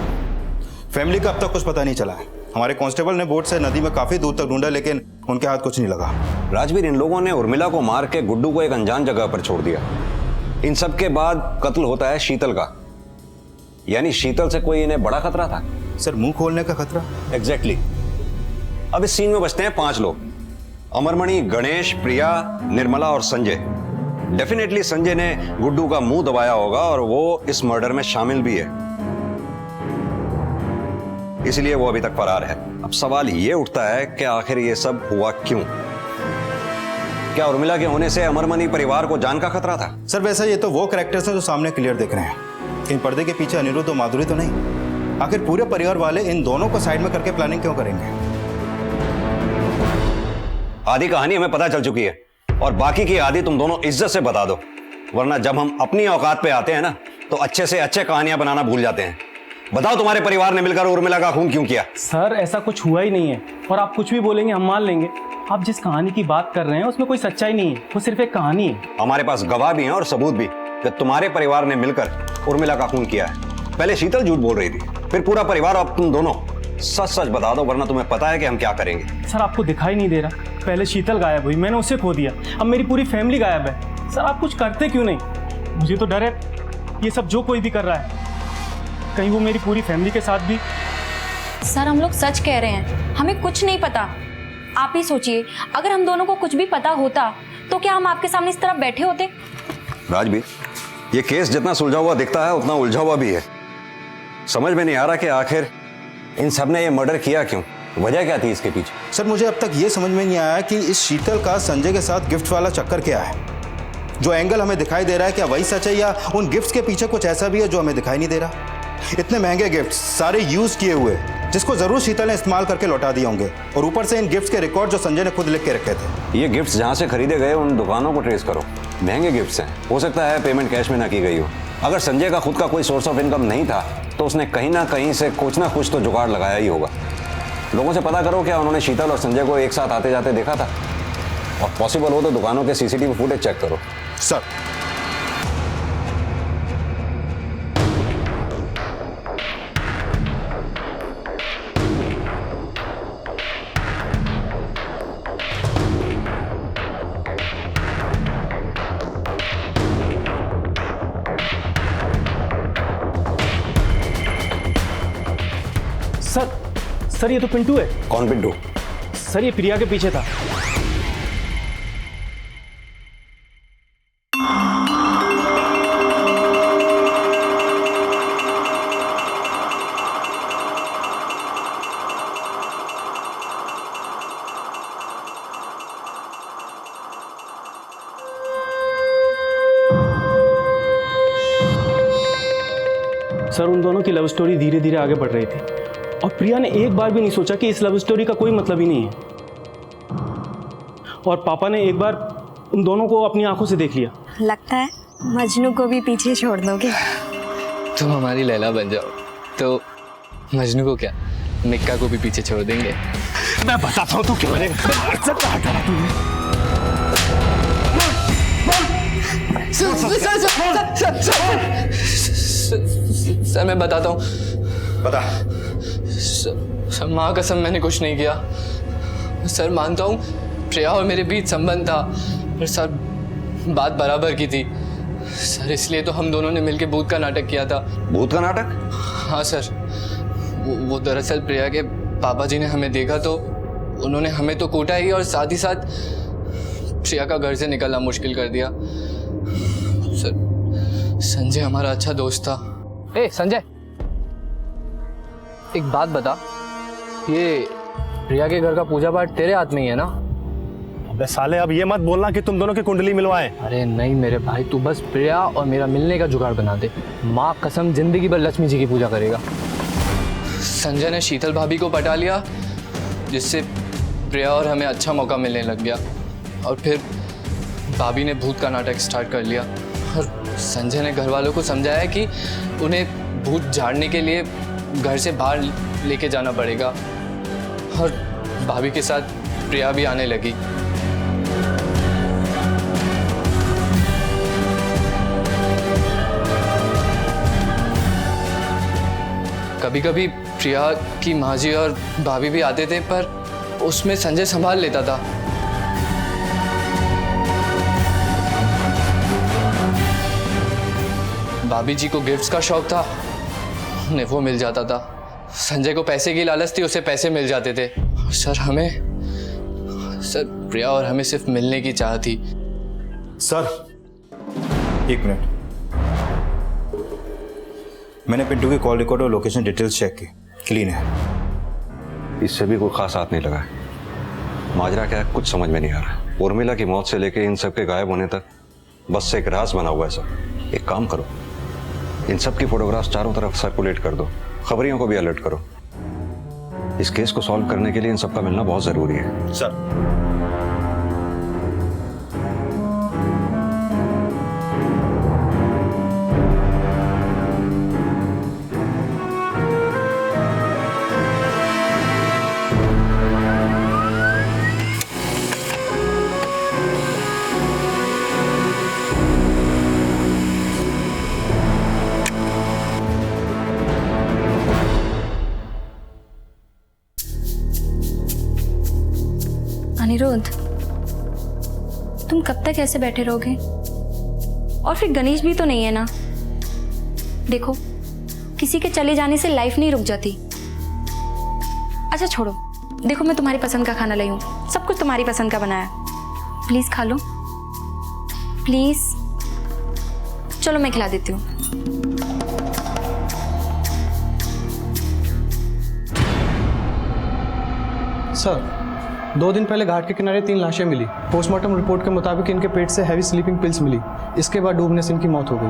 फैमिली का अब तक कुछ पता नहीं चला है। हमारे कांस्टेबल ने बोट से नदी में काफी दूर तक ढूंढा, लेकिन उनके हाथ कुछ नहीं लगा। राजवीर, इन लोगों ने उर्मिला को मार के गुड्डू को एक अनजान जगह पर छोड़ दिया। इन सब के बाद कत्ल होता है शीतल का, यानी शीतल से कोई इन्हें बड़ा खतरा था। सर, मुंह खोलने का खतरा? एग्जैक्टली। अब इस सीन में बचते हैं 5 लोग, अमरमणि, गणेश, प्रिया, निर्मला और संजय। डेफिनेटली संजय ने गुड्डू का मुंह दबाया होगा और वो इस मर्डर में शामिल भी है, इसलिए वो अभी तक फरार है। अब सवाल ये उठता है कि आखिर ये सब हुआ क्यों? क्या उर्मिला के होने से अमरमणि परिवार को जान का खतरा था? सर, वैसे ये तो वो कैरेक्टर्स हैं जो सामने क्लियर दिख रहे हैं, इन पर्दे के पीछे अनिरुद्ध और माधुरी तो नहीं। आखिर पूरे परिवार वाले इन दोनों को साइड में करके प्लानिंग क्यों करेंगे? आधी कहानी हमें पता चल चुकी है और बाकी की आधी तुम दोनों इज्जत से बता दो, वरना जब हम अपनी औकात पे आते हैं ना तो अच्छे से अच्छे कहानियां बनाना भूल जाते हैं। बताओ, तुम्हारे परिवार ने मिलकर उर्मिला का खून क्यों किया? सर, ऐसा कुछ हुआ ही नहीं है और आप कुछ भी बोलेंगे हम मान लेंगे। आप जिस कहानी की बात कर रहे हैं उसमें कोई सच्चाई नहीं है, वो सिर्फ एक कहानी है। हमारे पास गवाह भी हैं और सबूत भी कि तुम्हारे परिवार ने मिलकर उर्मिला का खून किया है। पहले शीतल झूठ बोल रही थी, फिर पूरा परिवार, अब तुम दोनों सच सच बता दो, वरना तुम्हें पता है कि हम क्या करेंगे। सर, आपको दिखाई नहीं दे रहा? पहले शीतल गायब हुई, मैंने उसे खो दिया, अब मेरी पूरी फैमिली गायब है। सर, आप कुछ करते क्यों नहीं? मुझे तो डर है ये सब जो कोई भी कर रहा है कहीं वो मेरी पूरी फैमिली के साथ भी। सर, हम लोग सच कह रहे हैं, हमें कुछ नहीं पता। आप ही सोचिए, अगर हम दोनों को कुछ भी पता होता तो क्या हम आपके सामने इस तरह बैठे होते? राजवीर, ये केस जितना सुलझा हुआ दिखता है उतना उलझा हुआ भी है। समझ में नहीं आ रहा कि आखिर इन सब ने ये मर्डर किया क्यों, वजह क्या थी इसके पीछे? सर, मुझे अब तक ये समझ में नहीं आया कि इस शीतल का संजय के साथ गिफ्ट वाला चक्कर क्या है। जो एंगल हमें दिखाई दे रहा है क्या वही सच है, या उन गिफ्ट्स के पीछे कुछ ऐसा भी है जो हमें दिखाई नहीं दे रहा? इतने महंगे गिफ्ट्स, सारे यूज किए हुए, जिसको जरूर शीतल ने इस्तेमाल करके लौटा दिए होंगे, और ऊपर से इन गिफ्ट्स के रिकॉर्ड जो संजय ने खुद लिख के रखे थे। ये गिफ्ट्स जहां से खरीदे गए उन दुकानों को ट्रेस करो, महंगे गिफ्ट्स हैं, हो सकता है पेमेंट कैश में ना की गई हो। अगर संजय का खुद का कोई सोर्स ऑफ इनकम नहीं था तो उसने कहीं ना कहीं से कुछ ना कुछ तो जुगाड़ लगाया ही होगा। लोगों से पता करो क्या उन्होंने शीतल और संजय को एक साथ आते जाते देखा था, और पॉसिबल हो तो दुकानों के सीसीटीवी फुटेज चेक करो। सर, सर, ये तो पिंटू है। कौन पिंटू? सर, ये प्रिया के पीछे था। सर, उन दोनों की लव स्टोरी धीरे धीरे आगे बढ़ रही थी और प्रिया ने एक बार भी नहीं सोचा कि इस लव स्टोरी का कोई मतलब ही नहीं है, और पापा ने एक बार उन दोनों को अपनी आंखों से देख लिया। लगता है मजनू को भी पीछे छोड़ दोगे। तुम हमारी लैला बन जाओ तो मजनू को क्या, मिक्का को भी पीछे छोड़ देंगे। मैं बताता हूँ तू क्यों सर, मैं बताता हूँ। बता। सर, माँ कसम मैंने कुछ नहीं किया। सर, मानता हूँ प्रिया और मेरे बीच संबंध था, पर सर बात बराबर की थी सर, इसलिए तो हम दोनों ने मिलकर भूत का नाटक किया था। भूत का नाटक? हाँ सर, वो दरअसल प्रिया के पापा जी ने हमें देखा तो उन्होंने हमें तो कूटा ही और साथ ही साथ प्रिया का घर से निकलना मुश्किल कर दिया। सर, संजय हमारा अच्छा दोस्त था। ए संजय, एक बात बता, ये प्रिया के घर का पूजा पाठ तेरे हाथ में ही है ना? अबे साले, अब ये मत बोलना कि तुम दोनों की कुंडली मिलवाएं। अरे नहीं मेरे भाई, तू बस प्रिया और मेरा मिलने का जुगाड़ बना दे। माँ कसम जिंदगी भर लक्ष्मी जी की पूजा करेगा। संजय ने शीतल भाभी को पटा लिया, जिससे प्रिया और हमें अच्छा मौका मिलने लग गया, और फिर भाभी ने भूत का नाटक स्टार्ट कर लिया, और संजय ने घर वालों को समझाया कि उन्हें भूत झाड़ने के लिए घर से बाहर लेके जाना पड़ेगा, और भाभी के साथ प्रिया भी आने लगी। कभी कभी प्रिया की माँ जी और भाभी भी आते थे, पर उसमें संजय संभाल लेता था। भाभी जी को गिफ्ट्स का शौक था, उन्हें वो मिल जाता था। संजय को पैसे की लालच थी, उसे पैसे मिल जाते थे। सर प्रिया और हमें सिर्फ मिलने की चाह थी। सर 1 मिनट, मैंने पिंटू की कॉल रिकॉर्ड और लोकेशन डिटेल्स चेक की, क्लीन है। इससे भी कोई खास हाथ नहीं लगा है। माजरा क्या है कुछ समझ में नहीं आ रहा। उर्मिला की मौत से लेके इन सब के गायब होने तक बस से एक राज बना हुआ है सब। एक काम करो, इन सब की फोटोग्राफ्स चारों तरफ सर्कुलेट कर दो, खबरियों को भी अलर्ट करो। इस केस को सॉल्व करने के लिए इन सब का मिलना बहुत जरूरी है। सर अनिरुद्ध, तुम कब तक ऐसे बैठे रहोगे? और फिर गणेश भी तो नहीं है ना। देखो, किसी के चले जाने से लाइफ नहीं रुक जाती। अच्छा छोड़ो, देखो मैं तुम्हारी पसंद का खाना लाई हूँ, सब कुछ तुम्हारी पसंद का बनाया। प्लीज खा लो, प्लीज। चलो मैं खिला देती हूँ। सर 2 दिन पहले घाट के किनारे 3 लाशें मिली। पोस्टमार्टम रिपोर्ट के मुताबिक इनके पेट से हैवी स्लीपिंग पिल्स मिली। इसके बाद डूबने से इनकी मौत हो गई।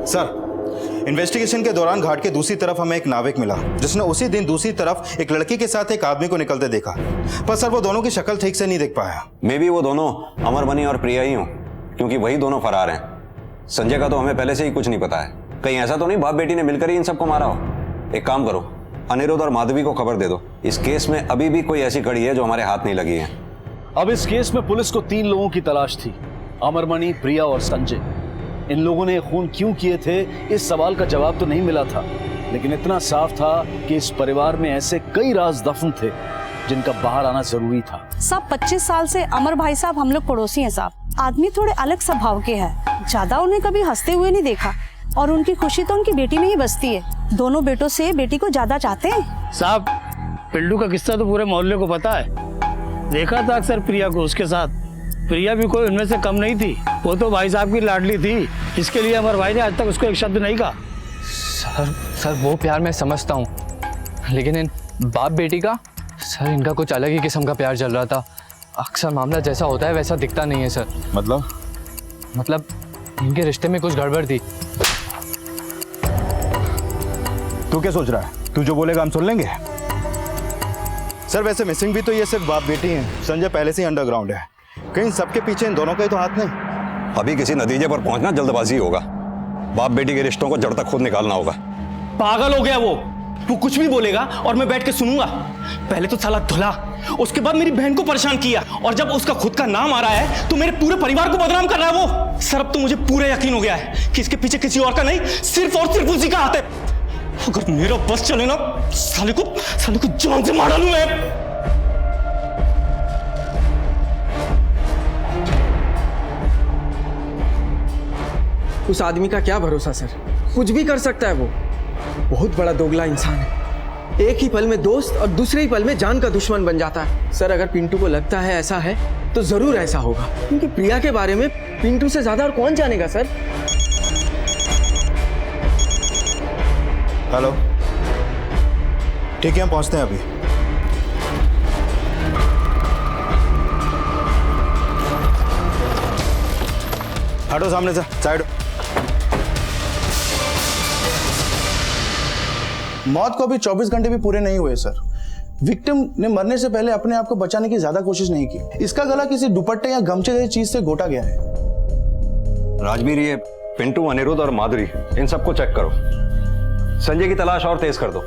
सर, इन्वेस्टिगेशन के दौरान घाट के दूसरी तरफ हमें एक नाविक मिला जिसने उसी दिन दूसरी तरफ एक लड़की के साथ एक आदमी को निकलते देखा। पर सर वो दोनों की शक्ल ठीक से नहीं देख पाया। मे बी वो दोनों अमरमणि और प्रिया ही हों, क्योंकि वही दोनों फरार हैं। संजय का तो हमें पहले से ही कुछ नहीं पता है। कहीं ऐसा तो नहीं बाप बेटी ने मिलकर ही इन सबको मारा हो। एक काम करो, अनिरुद्ध और माधवी को खबर दे दो। इस केस में अभी भी कोई ऐसी कड़ी है जो हमारे हाथ नहीं लगी है। अब इस केस में पुलिस को 3 लोगों की तलाश थी, अमरमणि, प्रिया और संजय। इन लोगों ने खून क्यों किए थे, इस सवाल का जवाब तो नहीं मिला था, लेकिन इतना साफ था कि इस परिवार में ऐसे कई राज दफन थे जिनका बाहर आना जरूरी था। साहब 25 साल से अमर भाई साहब हम लोग पड़ोसी हैं साहब। आदमी थोड़े अलग स्वभाव के हैं, ज्यादा उन्हें कभी हंसते हुए नहीं देखा, और उनकी खुशी तो उनकी बेटी में ही बसती है। दोनों बेटों से बेटी को ज्यादा चाहते हैं। साहब पिल्लू का किस्सा तो पूरे मोहल्ले को पता है। देखा था अक्सर प्रिया को उसके साथ। प्रिया भी कोई उनमें से कम नहीं थी, वो तो भाई साहब की लाडली थी। इसके लिए अमर भाई ने आज तक उसको एक शब्द नहीं कहा। सर वो प्यार मैं समझता हूँ, लेकिन इन बाप बेटी का, सर इनका कुछ अलग ही किस्म का प्यार चल रहा था। अक्सर मामला जैसा होता है वैसा दिखता नहीं है सर। मतलब इनके रिश्ते में कुछ गड़बड़ थी। तू क्या सोच रहा है? तू जो बोलेगा हम सुन लेंगे। सर वैसे मिसिंग भी तो ये सिर्फ बाप बेटी हैं। संजय पहले से ही अंडरग्राउंड है। कहीं सबके पीछे इन दोनों का ही तो हाथ नहीं। अभी किसी नतीजे पर पहुंचना जल्दबाजी होगा। बाप बेटी के रिश्तों को जड़ तक खुद निकालना होगा। पागल हो गया वो कुछ भी बोलेगा और मैं बैठ के सुनूंगा। पहले तो साला धुला, उसके बाद मेरी बहन को परेशान किया, और जब उसका खुद का नाम आ रहा है तो मेरे पूरे परिवार को बदनाम कर रहा है वो। सर अब तो मुझे पूरा यकीन हो गया है कि इसके पीछे किसी और का नहीं, सिर्फ और सिर्फ उसी का हाथ है। अगर मेरा बस चले ना, साले को जान से मार डालूं मैं। उस आदमी का क्या भरोसा सर, कुछ भी कर सकता है वो। बहुत बड़ा दोगला इंसान है। एक ही पल में दोस्त और दूसरे ही पल में जान का दुश्मन बन जाता है। सर अगर पिंटू को लगता है ऐसा है तो जरूर ऐसा होगा, क्योंकि प्रिया के बारे में पिंटू से ज्यादा और कौन जानेगा सर। हेलो, ठीक है हम पहुंचते हैं अभी। हटो सामने से, साइड। मौत को अभी 24 घंटे भी पूरे नहीं हुए सर। विक्टिम ने मरने से पहले अपने आप को बचाने की ज्यादा कोशिश नहीं की। इसका गला किसी दुपट्टे या गमछे जैसी चीज से घोटा गया है। राजवीर, ये पिंटू, अनिरुद्ध और माधुरी, इन सबको चेक करो। संजय की तलाश और तेज कर दो।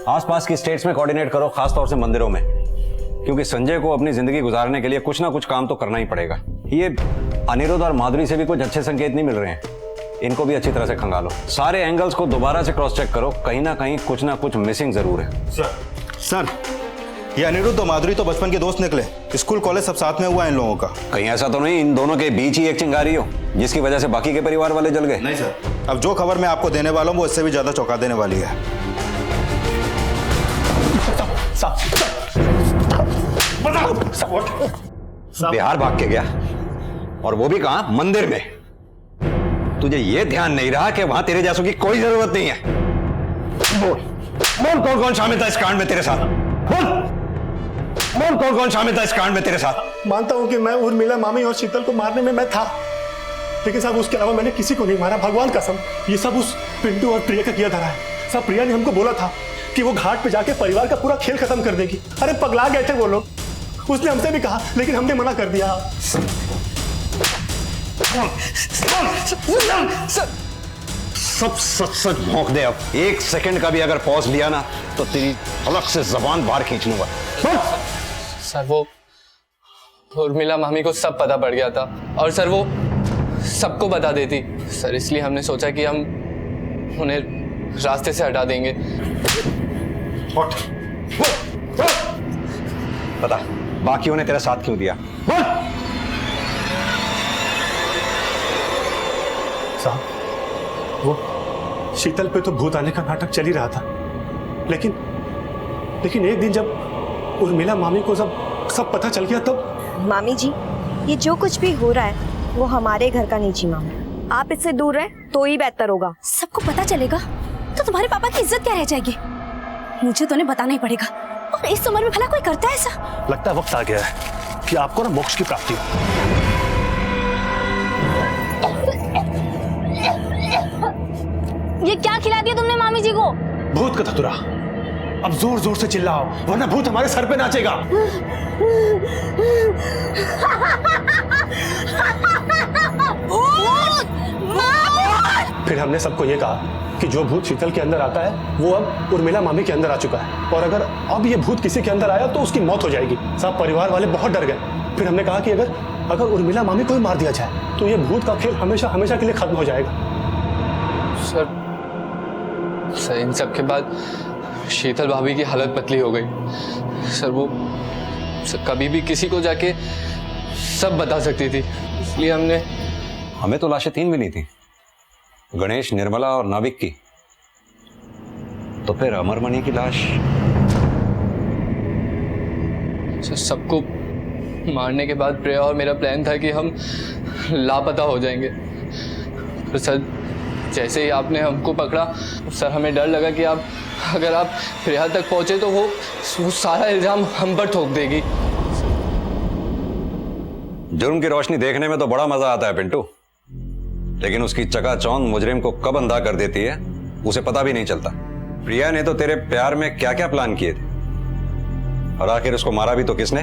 आसपास की स्टेट्स में कोऑर्डिनेट करो, खासतौर से मंदिरों में, क्योंकि संजय को अपनी जिंदगी गुजारने के लिए कुछ ना कुछ काम तो करना ही पड़ेगा। ये अनिरुद्ध और माधुरी से भी कुछ अच्छे संकेत नहीं मिल रहे हैं। इनको भी अच्छी तरह से खंगालो, सारे एंगल्स को दोबारा से क्रॉस चेक करो, कहीं ना कुछ मिसिंग जरूर है। सर ये अनिरुद्ध और माधुरी तो बचपन के दोस्त निकले, स्कूल कॉलेज सब साथ में हुआ इन लोगों का। कहीं ऐसा तो नहीं इन दोनों के बीच ही एक चिंगारी हो जिसकी वजह से बाकी के परिवार वाले जल गए? नहीं सर, अब जो खबर मैं आपको देने वाला हूँ वो इससे भी ज्यादा चौंका देने वाली है। बिहार भाग के गया और वो भी कहां? मंदिर में। तुझे ये ध्यान नहीं रहा कि वहां तेरे जैसों की कोई जरूरत नहीं है। बोल कौन कौन शामिल था इस कांड में तेरे साथ? बोल कौन कौन शामिल था इस कांड में तेरे साथ? मानता हूं कि मैं उर्मिला मामी और शीतल को मारने में मैं था, लेकिन साहब उसके अलावा मैंने किसी को नहीं मारा, भगवान कसम। ये सब उस पिंटू और प्रिया का किया धरा है। साहब प्रिया ने हमको बोला था कि वो घाट पे जाके परिवार का पूरा खेल खत्म कर देगी। अरे पगला गए थे वो लोग, उसने हमसे भी कहा लेकिन हमने मना कर दिया। सब सच सच भौंक दे। अब एक सेकंड का भी अगर पॉज लिया ना तो तेरी हलक से जबान बाहर खींच लूंगा। सर वो उर्मिला मामी को सब पता पड़ गया था और सर वो सबको बता देती सर, इसलिए हमने सोचा कि हम उन्हें रास्ते से हटा देंगे। बता बाकियों ने तेरा साथ क्यों दिया? साहब वो शीतल पे तो भूत आने का नाटक चल ही रहा था, लेकिन एक दिन जब उर्मिला मामी को सब पता चल गया तब। मामी जी ये जो कुछ भी हो रहा है वो हमारे घर का निजी मामला, आप इससे दूर रहे तो ही बेहतर होगा। सबको पता चलेगा तो तुम्हारे पापा की इज्जत क्या रह जाएगी? मुझे तो उन्हें बताना ही पड़ेगा। और इस उम्र में भला कोई करता है ऐसा? लगता है वक्त आ गया है कि आपको ना मोक्ष की प्राप्ति हो। ये क्या खिला दिया तुमने मामी जी को? भूत का धतुरा। अब जोर जोर से चिल्लाओ वरना भूत हमारे सर पे नाचेगा। फिर हमने सबको ये कहा कि जो भूत शीतल के अंदर आता है वो अब उर्मिला मामी के अंदर आ चुका है, और अगर अब ये भूत किसी के अंदर आया तो उसकी मौत हो जाएगी। सब परिवार वाले बहुत डर गए। फिर हमने कहा कि अगर उर्मिला मामी को ही मार दिया जाए तो ये भूत का खेल हमेशा हमेशा के लिए खत्म हो जाएगा। सर इन सब के बाद शीतल भाभी की हालत पतली हो गई। सर वो कभी भी किसी को जाके सब बता सकती थी, इसलिए हमें तो लाशें 3 मिली थी, गणेश, निर्मला और नाविक की। तो फिर अमरमणि की लाश? सबको मारने के बाद प्रिया और मेरा प्लान था कि हम लापता हो जाएंगे। तो सर जैसे ही आपने हमको पकड़ा सर हमें डर लगा कि अगर आप प्रिया तक पहुंचे तो वो सारा इल्जाम हम पर ठोक देगी। जुर्म की रोशनी देखने में तो बड़ा मजा आता है पिंटू, लेकिन उसकी चकाचौंध मुजरिम को कब अंधा कर देती है उसे पता भी नहीं चलता। प्रिया ने तो तेरे प्यार में क्या क्या प्लान किए थे, और आखिर उसको मारा भी तो किसने?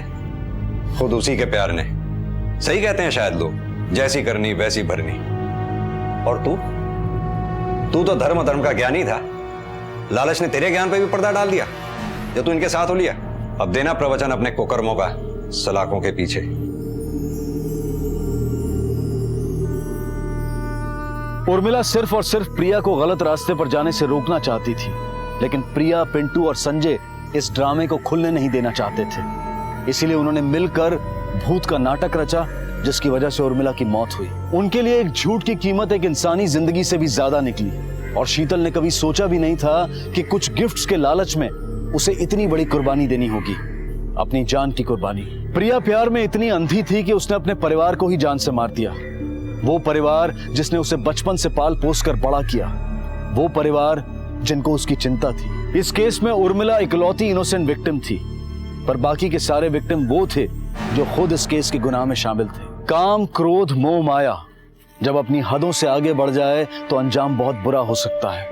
खुद उसी के प्यार ने। सही कहते हैं शायद लोग, जैसी करनी वैसी भरनी। और तू तो धर्म का ज्ञानी था, लालच ने तेरे ज्ञान पे भी पर्दा डाल दिया जो तू इनके साथ हो लिया। अब देना प्रवचन अपने कुकर्मों का सलाखों के पीछे। उर्मिला सिर्फ और सिर्फ प्रिया को गलत रास्ते पर जाने से रोकना चाहती थी, लेकिन प्रिया, पिंटू और संजय इस ड्रामे को खुलने नहीं देना चाहते थे। इसीलिए उन्होंने मिलकर भूत का नाटक रचा जिसकी वजह से उर्मिला की मौत हुई। उनके लिए एक झूठ की कीमत एक इंसानी जिंदगी से भी ज्यादा निकली, और शीतल ने कभी सोचा भी नहीं था कि कुछ गिफ्ट्स के लालच में उसे इतनी बड़ी कुर्बानी देनी होगी, अपनी जान की कुर्बानी। प्रिया प्यार में इतनी अंधी थी कि उसने अपने परिवार को ही जान से मार दिया। वो परिवार जिसने उसे बचपन से पाल पोस कर बड़ा किया, वो परिवार जिनको उसकी चिंता थी। इस केस में उर्मिला इकलौती इनोसेंट विक्टिम थी, पर बाकी के सारे विक्टिम वो थे जो खुद इस केस के गुनाह में शामिल थे। काम, क्रोध, मोह, माया जब अपनी हदों से आगे बढ़ जाए तो अंजाम बहुत बुरा हो सकता है,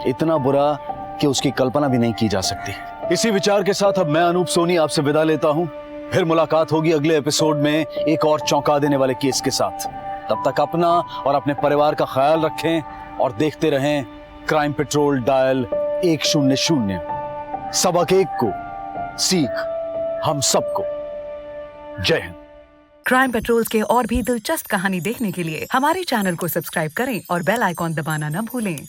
इतना बुरा कि उसकी कल्पना भी नहीं की जा सकती। इसी विचार के साथ अब मैं अनूप सोनी आपसे विदा लेता हूं। फिर मुलाकात होगी अगले एपिसोड में एक और चौंका देने वाले केस के साथ। तब तक अपना और अपने परिवार का ख्याल रखें और देखते रहें क्राइम पेट्रोल डायल 100। सबक एक को सीख हम सबको। जय हिंद। क्राइम पेट्रोल्स के और भी दिलचस्प कहानी देखने के लिए हमारे चैनल को सब्सक्राइब करें और बेल आइकॉन दबाना न भूलें।